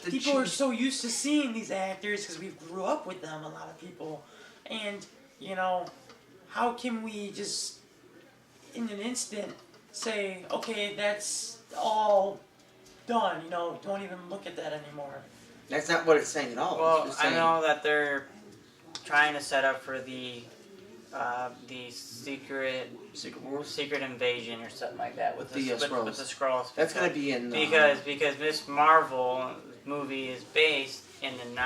people are so used to seeing these actors because we grew up with them. A lot of people, and how can we just in an instant say, okay, that's all done? Don't even look at that anymore. That's not what it's saying at all. Well, It's I saying, know that they're trying to set up for the secret invasion or something like that with the Skrulls. with the Skrulls. That's going to be in... Because Miss Marvel movie is based in the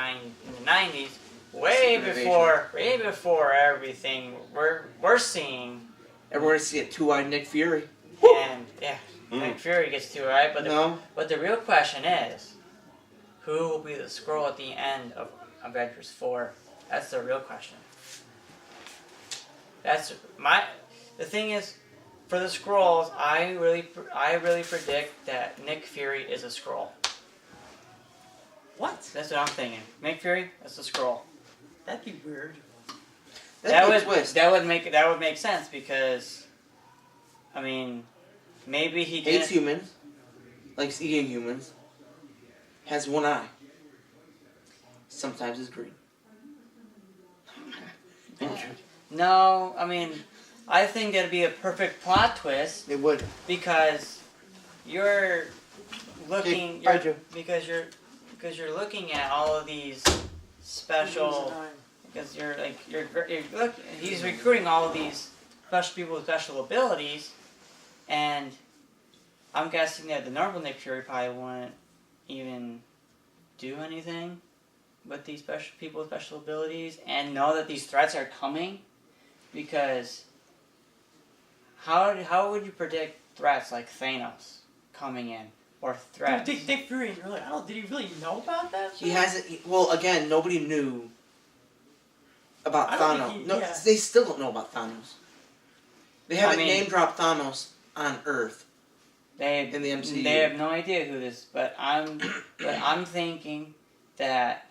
90s, way before everything we're seeing. And we're going to see a two-eyed Nick Fury. And Nick Fury gets to it, right? But the real question is, who will be the Skrull at the end of Avengers 4? That's the real question. The thing is, for the Skrulls, I really predict that Nick Fury is a Skrull. What? That's what I'm thinking. Nick Fury, that's a Skrull. That'd be weird. That would make sense, because, I mean, maybe he hates didn't. humans, likes eating humans, has one eye. Sometimes it's green. No, I mean, I think it'd be a perfect plot twist. It would. Because you're looking, because you're looking at all of these special. Because he's recruiting all of these special people with special abilities, and I'm guessing that the normal Nick Fury probably wouldn't even do anything with these special people with special abilities, and know that these threats are coming, because how would you predict threats like Thanos coming in or threats? Dude, Dick Fury, really, did he really know about that? He hasn't. Well, again, nobody knew about I don't Thanos. think No, yeah. they still don't know about Thanos. They haven't mean- name dropped Thanos on Earth They in the MCU. They have no idea who this, but I'm thinking that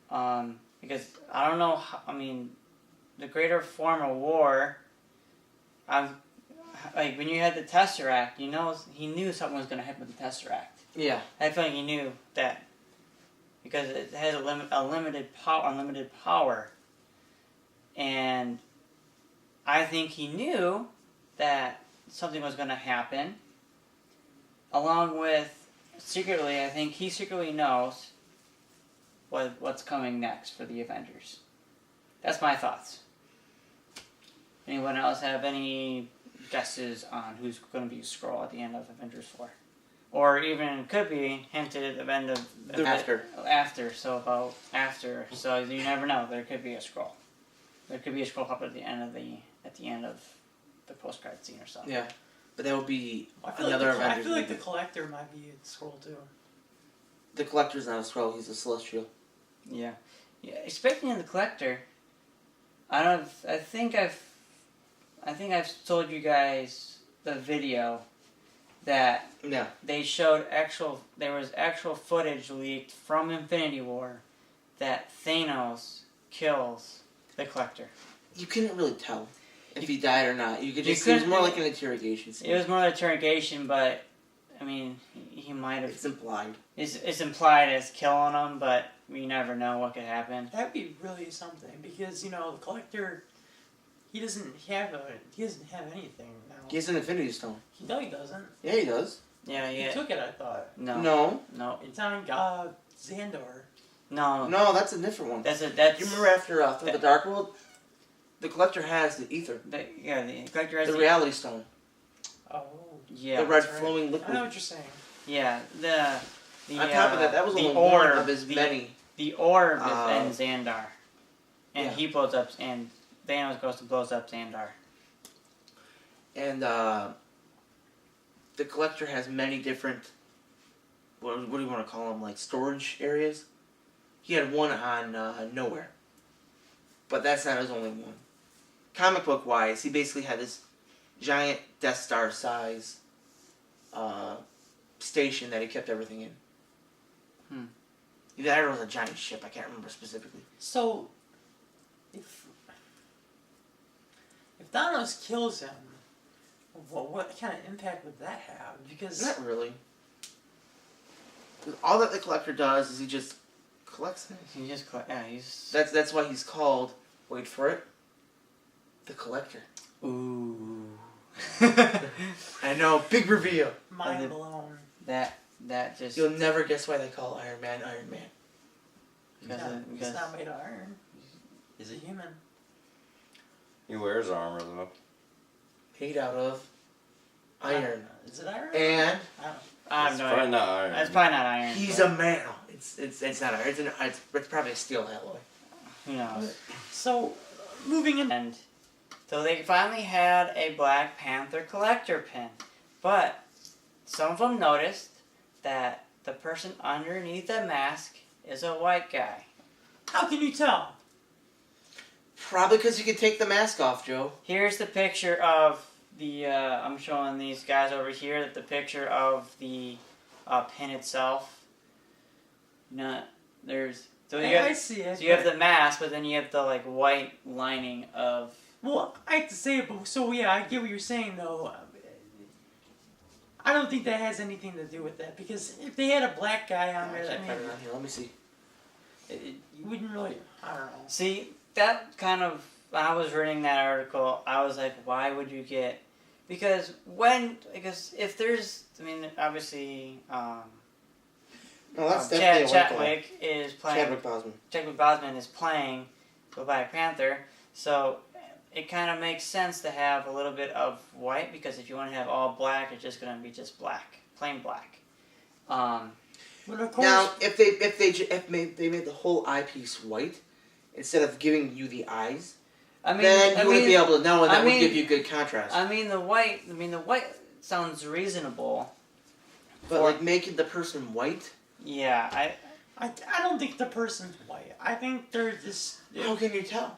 because I don't know. How, I mean, the greater form of war. Like when you had the Tesseract, he knew something was going to happen with the Tesseract. Yeah. I feel like he knew that because it has unlimited power, and I think he knew that something was going to happen. Along with secretly, I think he secretly knows what's coming next for the Avengers. That's my thoughts. Anyone else have any guesses on who's going to be Skrull at the end of Avengers 4? Or even could be hinted at the end of after. So you never know. There could be a Skrull. There could be a Skrull puppet at the end of the postcard scene or something. Yeah. But that would be I another I Avengers feel like the movie. Collector might be a Skrull too. The Collector's not a Skrull, he's a Celestial. Yeah. Speaking of the Collector, I think I've told you guys the video that Yeah. they showed there was actual footage leaked from Infinity War that Thanos kills the Collector. You couldn't really tell if he died or not. It was couldn't- more like an interrogation scene. It was more of an interrogation, but I mean, he might have. It's implied. It's implied as killing him, but we never know what could happen. That'd be really something because the Collector, he doesn't have anything now. He has an Infinity Stone. He doesn't. Yeah, he does. Yeah, He took it, I thought. No. It's on Xandor. No. No, that's a different one. That's You remember after Through the Dark World? The Collector has the Ether. the Collector has The Reality Stone. Oh. Yeah. The red that's right. flowing I liquid. know what you're saying. Yeah. The On top of that was the only orb one of his many. The orb is Uh, in Xandar, and yeah. he blows up, and Thanos goes to blows up Xandar. And the Collector has many different, what do you want to call them, like storage areas? He had one on Nowhere. But that's not his only one. Comic book wise, he basically had this giant Death Star size station that he kept everything in. Either that or it was a giant ship, I can't remember specifically. So, if Thanos kills him, what kind of impact would that have? Because Not really. All that the Collector does is he just collects things. He just he's That's why he's called, wait for it, the Collector. ooh. I know, big reveal. mind blown. That just You'll never guess why they call Iron Man Iron Man. He's not made of iron. He's a human. He wears armor though. Made out of iron. Is it iron? And I have It's no probably idea. not iron. That's probably not iron. he's but a man. It's not iron. It's probably a steel alloy. who knows. So, moving in. And so they finally had a Black Panther collector pin, but some of them noticed that the person underneath the mask is a white guy. How can you tell? Probably because you could take the mask off, Joe. Here's the picture of the. I'm showing these guys over here the picture of the pin itself. There's. So you I have, see it. so you have the mask, but then you have the white lining of. Well, I have to say it, but so yeah, I get what you're saying though. I don't think that has anything to do with that because if they had a black guy on there, I I can't mean, find it on here. Let me see. you wouldn't really. I don't know. See, that kind of. When I was reading that article, I was like, why would you get. Because if there's. I mean, obviously. No, that's definitely a white guy. Chadwick is playing. Chadwick Boseman. Chadwick Boseman is playing the Black Panther, so it kind of makes sense to have a little bit of white because if you want to have all black, it's just gonna be just black, plain black. But of course, Now, if they made the whole eyepiece white instead of giving you the eyes, then you wouldn't be able to know, and that I would mean- give you good contrast. I mean the white sounds reasonable. But like making the person white, Yeah, I don't think the person's white. I think they're just. how can you tell?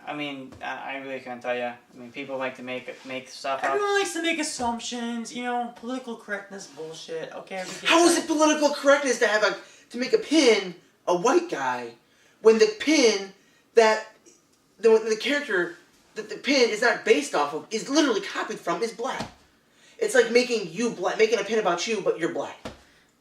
I mean, I really can't tell you. I mean, people like to make stuff up. Everyone likes to make assumptions, political correctness bullshit. Okay, we get How is that. it political correctness to make a pin a white guy when the pin that the character that the pin is not based off of is literally copied from is black? It's like making a pin about you, but you're black.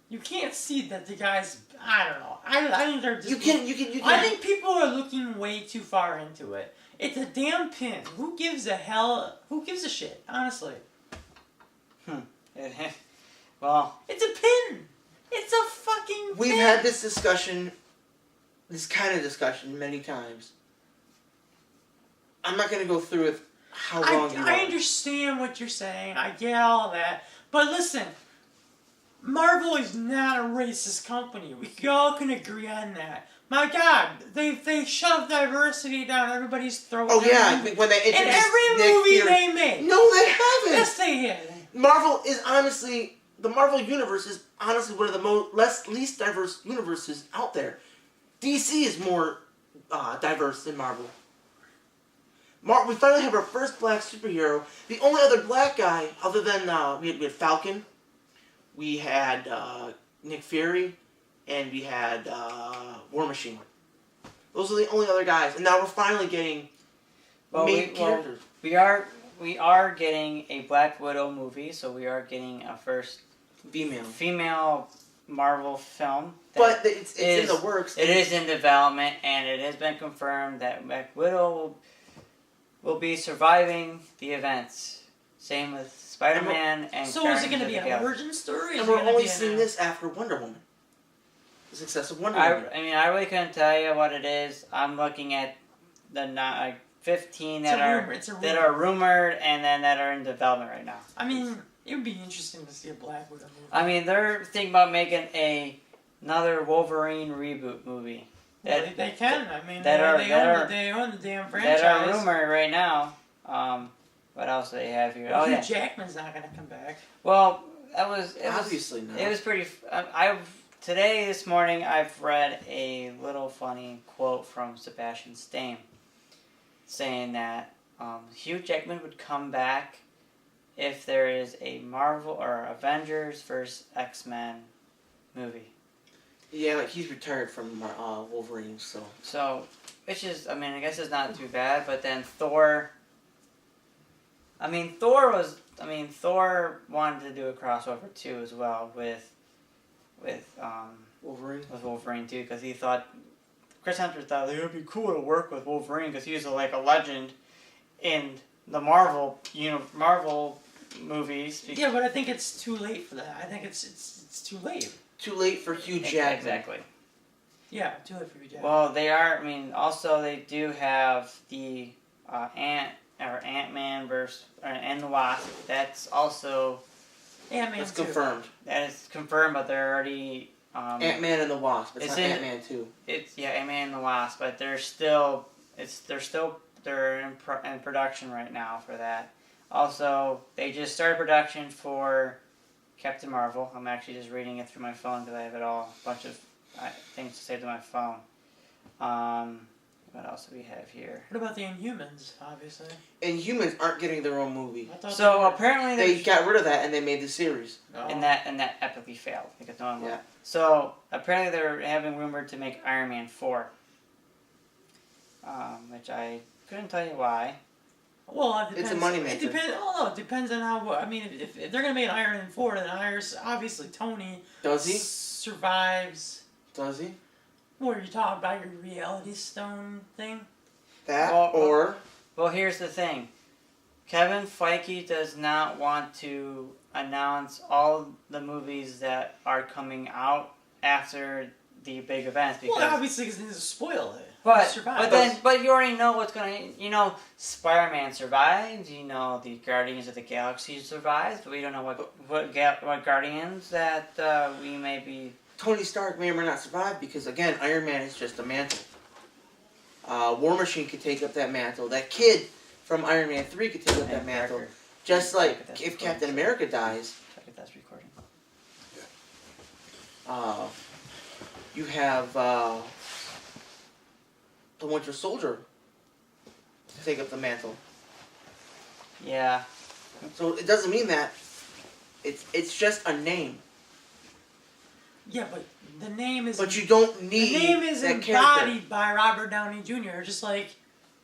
You can't see that the guy's. I don't know. I think they're just. You can. I think people are looking way too far into it. It's a damn pin. Who gives a hell? Who gives a shit? Honestly. Well, It's a pin. It's a fucking. We've pin. had this kind of discussion many times. I'm not going to go through it how long you I are. understand what you're saying. I get all that. But listen, Marvel is not a racist company. We all can agree on that. My God, they shove diversity down everybody's throat. Oh in yeah, every movie. when they In introduced every Nick movie Fury. they made. No, they haven't. Yes, they did. Marvel is honestly the Marvel universe is honestly one of the least diverse universes out there. DC is more diverse than Marvel. We finally have our first black superhero. The only other black guy, other than we had Falcon, we had Nick Fury, and we had War Machine. Those are the only other guys, and now we're finally getting main characters. we are getting a Black Widow movie, so we are getting a first female Marvel film. But it's in the works. It is in development, and it has been confirmed that Black Widow will be surviving the events. Same with Spider-Man and So is it Guardians going to of be the an Galaxy. origin story? And we're only seeing this after Wonder Woman. The success of Wonder Woman. I mean, I really couldn't tell you what it is. I'm looking at the 15 It's a that rumor, it's a that rumor. are rumored and then that are in development right now. I mean, it would be interesting to see a Black Widow movie. I mean, they're thinking about making another Wolverine reboot movie. Well, they can. I mean, that they own the damn That franchise. are rumored right now. What else do they have here? Well, Oh Hugh yeah. Jackman's not going to come back. Well, it Obviously not. was pretty. This morning I've read a little funny quote from Sebastian Stan, saying that Hugh Jackman would come back if there is a Marvel or Avengers vs. X-Men movie. Yeah, like he's retired from Wolverine, so. So, which is, I mean, I guess it's not too bad. But then Thor. Thor wanted to do a crossover too as well with Wolverine? with Wolverine too, because he thought Chris Hemsworth thought it would be cool to work with Wolverine because he's like a legend in the Marvel movies. Yeah, but I think it's too late for that. I think it's too late. Too late for Hugh Jackman. Exactly. Yeah, too late for you, Jack. Well, they are. I mean, also they do have the Ant-Man and the Wasp. That's also Ant-Man That's 2. confirmed. that is confirmed, but they're already. Ant-Man and the Wasp. It's it's not in- Ant-Man 2. It's Ant-Man and the Wasp, but they're in production right now for that. Also, they just started production for Captain Marvel. I'm actually just reading it through my phone because I have it all a bunch of things to save to my phone. What else do we have here? What about the Inhumans, obviously? And humans aren't getting their own movie. I thought So they were. apparently They got rid of that and they made the series. No. and that epically failed because no one. Yeah. So apparently they're having rumored to make Iron Man 4, which I couldn't tell you why. Well, it It's depends. a moneymaker. It depends. Oh no, it depends on how. I mean, if they're gonna make an Iron Man 4, then obviously Tony Does he? survives. Does he? What are you talking about? Your reality stone thing? That Well, or Well, here's the thing. Kevin Feige does not want to announce all the movies that are coming out after the big events because. Well, obviously, because he doesn't spoil it. But survive. but you already know what's gonna. Spider-Man survives. The Guardians of the Galaxy survives, but we don't know what Guardians that we may be. Tony Stark may or may not survive because, again, Iron Man is just a mantle. War Machine could take up that mantle. That kid from Iron Man 3 could take up that mantle. Just like if Captain America dies, Check if that's recording. you have the Winter Soldier to take up the mantle. Yeah. So it doesn't mean that. It's just a name. Yeah, but the name is. But you don't need the name is that embodied character. by Robert Downey Jr. Just like,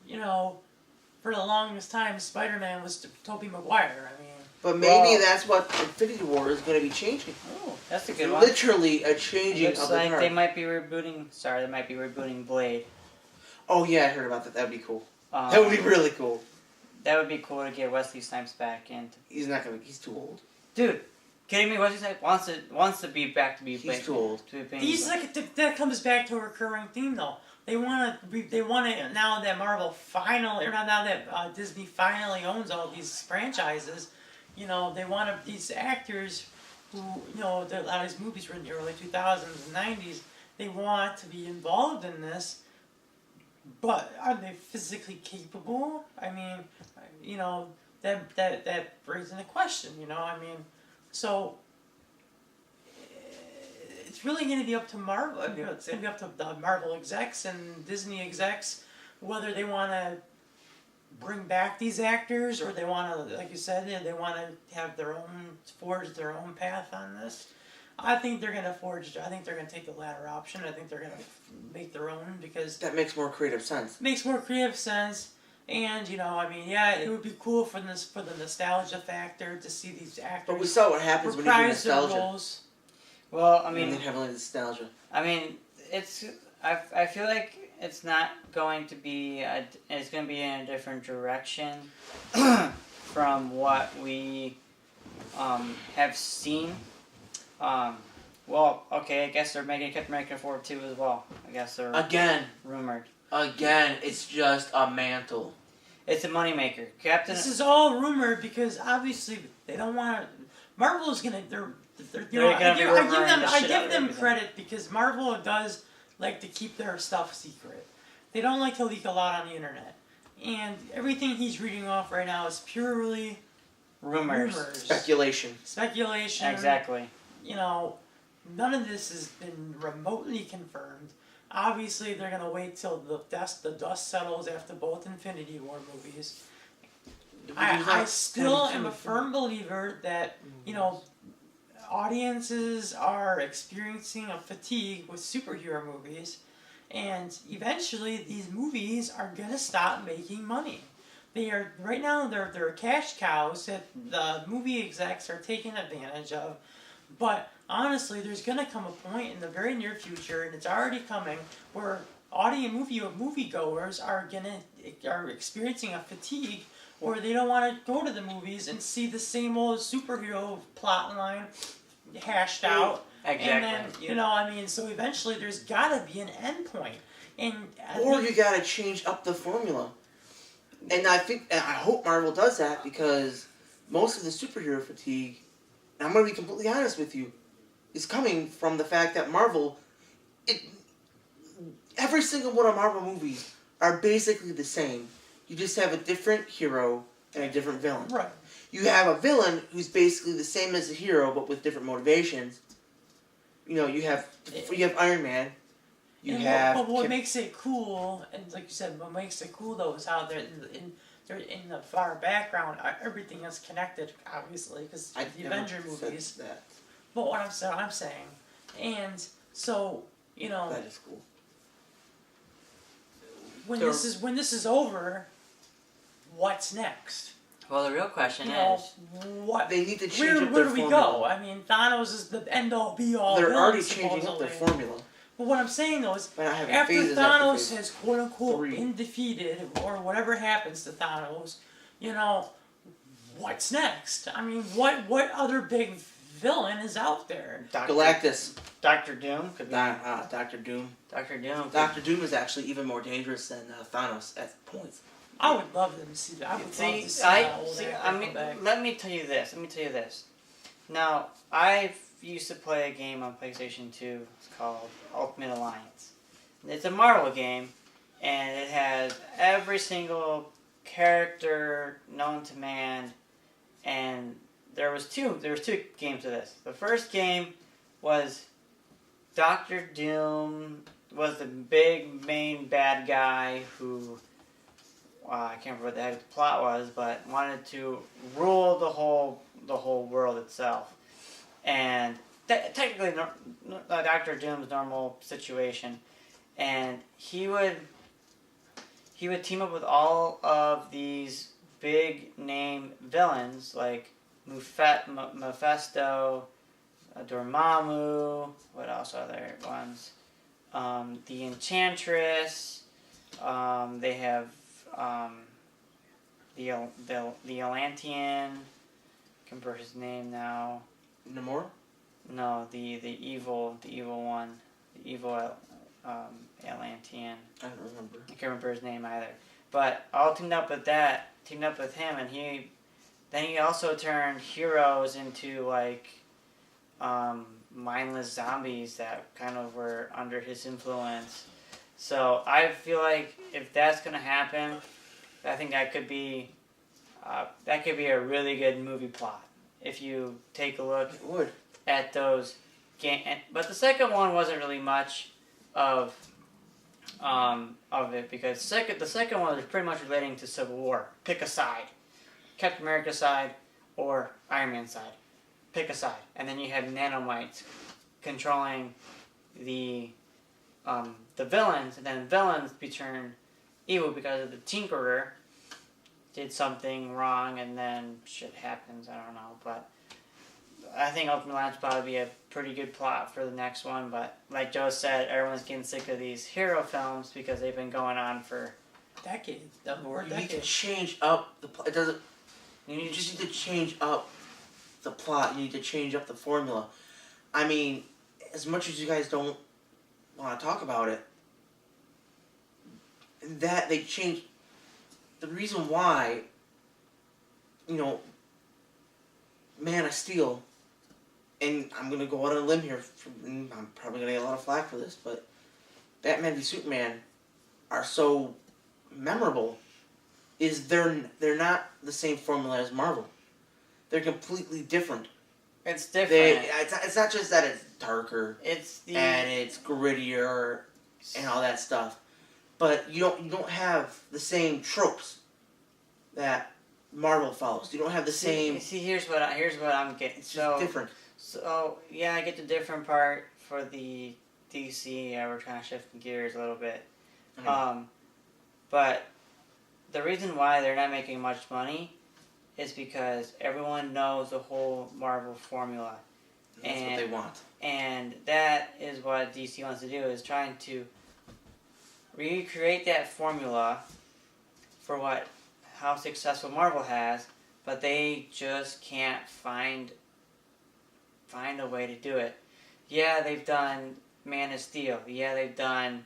for the longest time, Spider-Man was Tobey Maguire. I mean. But maybe that's what Infinity War is going to be changing. Oh, that's a good one. Literally a changing Looks of the like guard. they might be rebooting. Sorry, they might be rebooting Blade. Oh yeah, I heard about that. That would be cool. Um, That would be really cool. That would be cool to get Wesley Snipes back in. He's not gonna. He's too old. Dude, kidding me? Wesley Snipes wants to be back to be. He's too old. That comes back to a recurring theme, though. They want to now that Marvel finally, or not now that Disney finally owns all these franchises. They want these actors who, a lot of these movies were in the early 2000s and 90s. They want to be involved in this, but are they physically capable? I mean, that brings into question. So it's really going to be up to Marvel. It's going to be up to the Marvel execs and Disney execs whether they want to bring back these actors or they want to, like you said, they want to have forge their own path on this. I think they're going to take the latter option. I think they're going to make their own because That makes more creative sense. makes more creative sense. And it would be cool for the nostalgia factor to see these actors. But we saw what happens when you do reprise their nostalgia. roles. Well, I I mean, mean, heavily nostalgia. I mean, it's. I feel like it's not going to be. It's going to be in a different direction from what we have seen. Well, okay. I guess they're making Captain America 4 too as well. I guess they're rumored. Again, it's just a mantle. It's a moneymaker. Captain. This is all rumored because obviously they don't want to. Marvel is gonna. I give them credit because Marvel does like to keep their stuff secret. They don't like to leak a lot on the internet, and everything he's reading off right now is purely rumors. Speculation. Speculation. Exactly. None of this has been remotely confirmed. Obviously, they're gonna wait till the dust settles after both Infinity War movies. I still am a firm believer that audiences are experiencing a fatigue with superhero movies, and eventually these movies are gonna stop making money. They are right now. They're cash cows that the movie execs are taking advantage of, but honestly, there's gonna come a point in the very near future, and it's already coming, where moviegoers are experiencing a fatigue, or they don't want to go to the movies and see the same old superhero plot line hashed out. Exactly. And then so eventually there's gotta be an end point, Or you gotta change up the formula. And I hope Marvel does that because most of the superhero fatigue, and I'm gonna be completely honest with you, is coming from the fact that Marvel, every single one of Marvel movies are basically the same. You just have a different hero and a different villain. Right. You have a villain who's basically the same as the hero but with different motivations. You have Iron Man. But what makes it cool, and like you said, what makes it cool though is how they're in the far background. Everything is connected, obviously, because the Avenger movies. That. But what I'm saying, and so That is cool. when this is over, what's next? Well, the real question is, What They need to change where up their do we formula. go? I mean, Thanos is the end all be all. They're villain, already changing up their supposedly. formula. But what I'm saying though is, By not having after phases Thanos phase. has quote unquote 3. been defeated, or whatever happens to Thanos, what's next? I mean, what other big villain is out there? Galactus. Doctor Doom could be. Doctor Doom. Doctor Doom. Doctor Doom is actually even more dangerous than Thanos at points. I would love them to see that. I would love to see that old actor come back. Let me tell you this. Now, I've used to play a game on PlayStation 2. It's called Ultimate Alliance. It's a Marvel game, and it has every single character known to man. And there was two games of this. The first game was Doctor Doom was the big main bad guy who I can't remember what the heck the plot was, but wanted to rule the whole world itself. And technically, Doctor Doom's normal situation, and he would team up with all of these big name villains like Mephisto, Dormammu. What else are there ones? The Enchantress. They have the Atlantean. I can remember his name now. Namor? No, the evil one, the evil Atlantean. I don't remember. I can't remember his name either. But all teamed up with him, and he also turned heroes into like mindless zombies that kind of were under his influence. So I feel like if that's gonna happen, I think that could be a really good movie plot. If you take a look at those games, but the second one wasn't really much of it because the second one was pretty much relating to Civil War. Pick a side, Captain America's side or Iron Man's side. Pick a side, and then you have nanomites controlling the villains, and then villains be turned evil because of the Tinkerer did something wrong, and then shit happens. I don't know, but I think Ultimate Alliance will probably be a pretty good plot for the next one. But like Joe said, everyone's getting sick of these hero films because they've been going on for decades. You need to change up the plot. It doesn't. You just need to change up the plot. You need to change up the formula. I mean, as much as you guys don't want to talk about it, that they changed. The reason why, Man of Steel, and I'm going to go out on a limb here, and I'm probably going to get a lot of flack for this, but Batman v Superman are so memorable, is they're not the same formula as Marvel. They're completely different. It's different. It's not just that it's darker and it's grittier and all that stuff, but you don't have the same tropes that Marvel follows. You don't have the same. See, here's what I'm getting. It's just different. So yeah, I get the different part for the DC. Yeah, we're kind of shifting gears a little bit. But the reason why they're not making much money is because everyone knows the whole Marvel formula. That's what they want. And that is what DC wants to do, is trying to recreate that formula for how successful Marvel has, but they just can't find a way to do it. Yeah, they've done Man of Steel. Yeah, they've done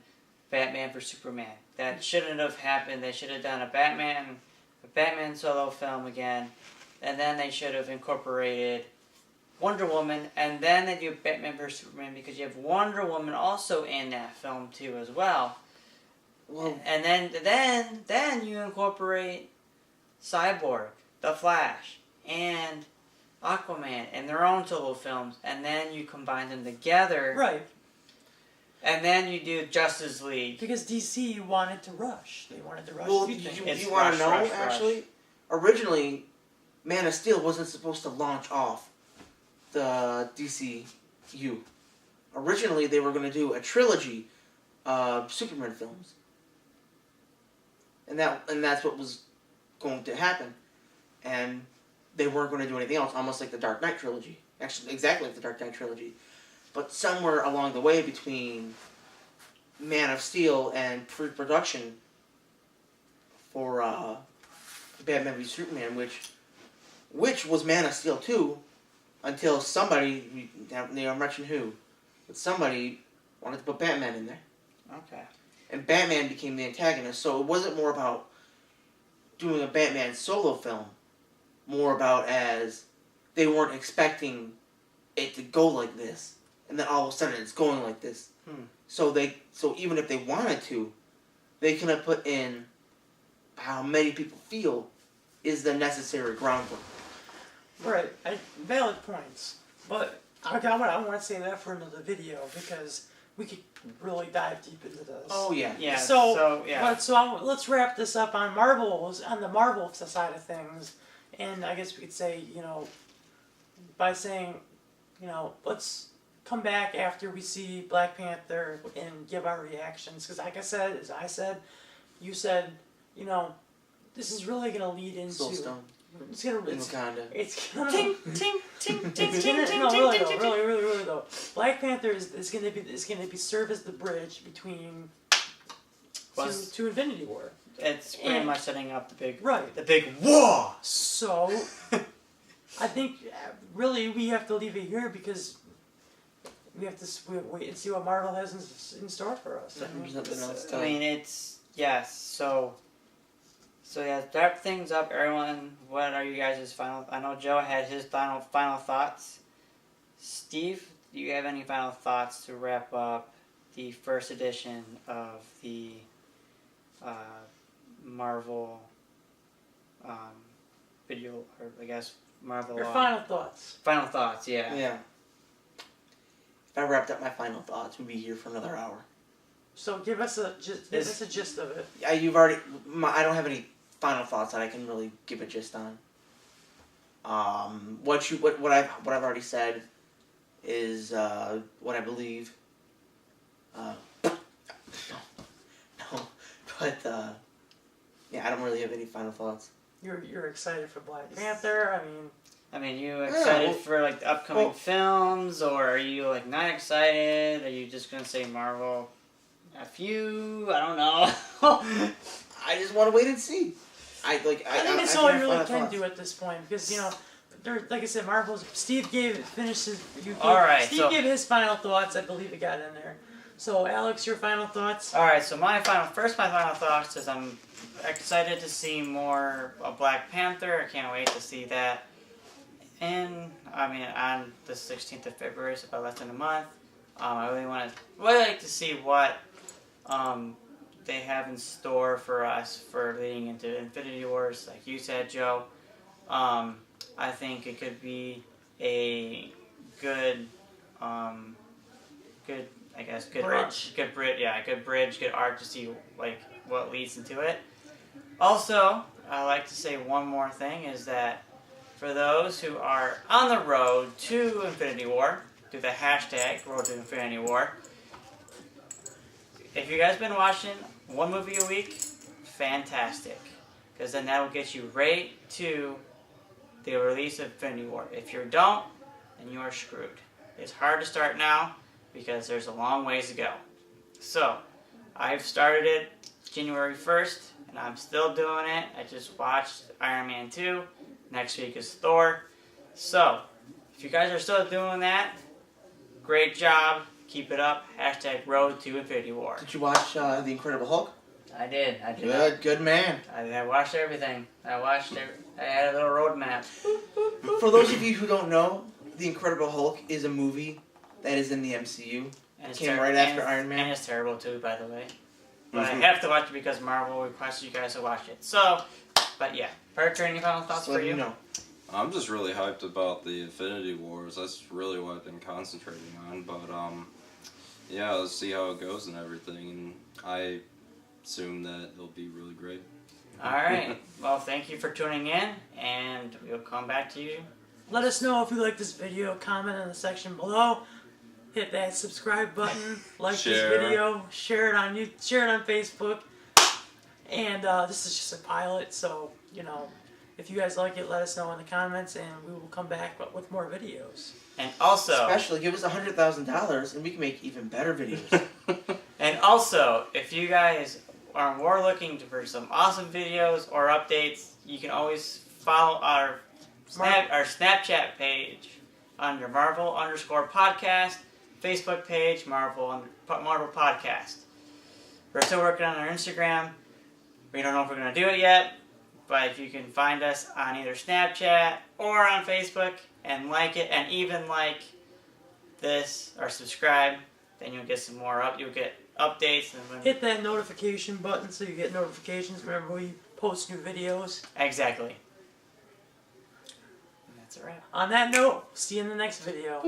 Batman vs Superman. That shouldn't have happened. They should have done a Batman solo film again, and then they should have incorporated Wonder Woman, and then they do Batman vs Superman because you have Wonder Woman also in that film too as well. Well, and then you incorporate Cyborg, The Flash, and Aquaman in their own solo films, and then you combine them together. Right. And then you do Justice League. Because DC wanted to rush. They wanted to rush. Well, do you want to know, actually? Originally, Man of Steel wasn't supposed to launch off the DCU. Originally, they were going to do a trilogy of Superman films. And that's what was going to happen. And they weren't going to do anything else, almost like the Dark Knight trilogy. Actually, exactly like the Dark Knight trilogy. But somewhere along the way between Man of Steel and pre-production for Batman v Superman, which was Man of Steel 2, until somebody, I'm not mention who, but somebody wanted to put Batman in there. Okay. And Batman became the antagonist, so it wasn't more about doing a Batman solo film, more about as they weren't expecting it to go like this, and then all of a sudden it's going like this. So even if they wanted to, they couldn't put in how many people feel is the necessary groundwork. Right, valid points. But I want to say that for another video because we could really dive deep into this. Oh yeah. Yeah. So yeah. let's wrap this up on the Marvel side of things, and I guess we could say, by saying, let's come back after we see Black Panther and give our reactions, because like I said, you said, this is really gonna lead into. Soulstone. It's gonna. In Wakanda. It's gonna. Ting ting ting ting ting ting No, ting really ting though, ting. really though. Black Panther is gonna be serve as the bridge between to Infinity War. It's pretty much setting up the big war. So, I think really we have to leave it here because we have to wait and see what Marvel has in store for us. There's nothing else to I mean, it's yes. So yeah, wrap things up, everyone. What are you guys' final? I know Joe had his final thoughts. Steve, do you have any final thoughts to wrap up the first edition of the Marvel video, or I guess Marvel? Your final thoughts. Final thoughts, yeah. Yeah. If I wrapped up my final thoughts, we'd be here for another hour. So give us a gist of it. Yeah, I don't have any final thoughts that I can really give a gist on. What I've already said is what I believe. No, but yeah, I don't really have any final thoughts. You're excited for Black Panther. I mean, you excited for like the upcoming films, or are you like not excited? Are you just gonna say Marvel? F you? I don't know. I just want to wait and see. I think that's all we really can do at this point because like I said, Marvel's. Steve finished his. Steve gave his final thoughts. I believe it got in there. So Alex, your final thoughts. All right. So my final thoughts is I'm excited to see more of Black Panther. I can't wait to see that. And on the 16th of February, so about less than a month. I really like to see what they have in store for us for leading into Infinity Wars, like you said, Joe. I think it could be a good bridge, good arc to see like what leads into it. Also, I like to say one more thing is that for those who are on the road to Infinity War, do the hashtag Road to Infinity War. If you guys been watching one movie a week, fantastic, because then that will get you right to the release of Infinity War. If you don't, then you are screwed. It's hard to start now because there's a long ways to go. So, I've started it January 1st, and I'm still doing it. I just watched Iron Man 2. Next week is Thor. So, if you guys are still doing that, great job. Keep it up. Hashtag Road to Infinity War. Did you watch The Incredible Hulk? I did. Good man. I watched everything. I had a little roadmap. For those of you who don't know, The Incredible Hulk is a movie that is in the MCU. And came right after Iron Man. And it's terrible too, by the way. But I have to watch it because Marvel requested you guys to watch it. So, but yeah. Parker, any final thoughts for you? No. I'm just really hyped about the Infinity Wars. That's really what I've been concentrating on. But yeah, let's see how it goes and everything. And I assume that it'll be really great. All right. Well, thank you for tuning in, and we'll come back to you. Let us know if you like this video. Comment in the section below. Hit that subscribe button. Like this video. Share it on Facebook. And this is just a pilot, so if you guys like it, let us know in the comments, and we will come back with more videos. And also, especially give us $100,000, and we can make even better videos. And also, if you guys are more looking for some awesome videos or updates, you can always follow our Snapchat page under Marvel_podcast, Facebook page Marvel Podcast. We're still working on our Instagram. We don't know if we're going to do it yet, but if you can find us on either Snapchat or on Facebook and like it, and even like this or subscribe, then you'll get some more you'll get updates. And when Hit that notification button so you get notifications whenever we post new videos. exactly. And that's a wrap. On that note, see you in the next video.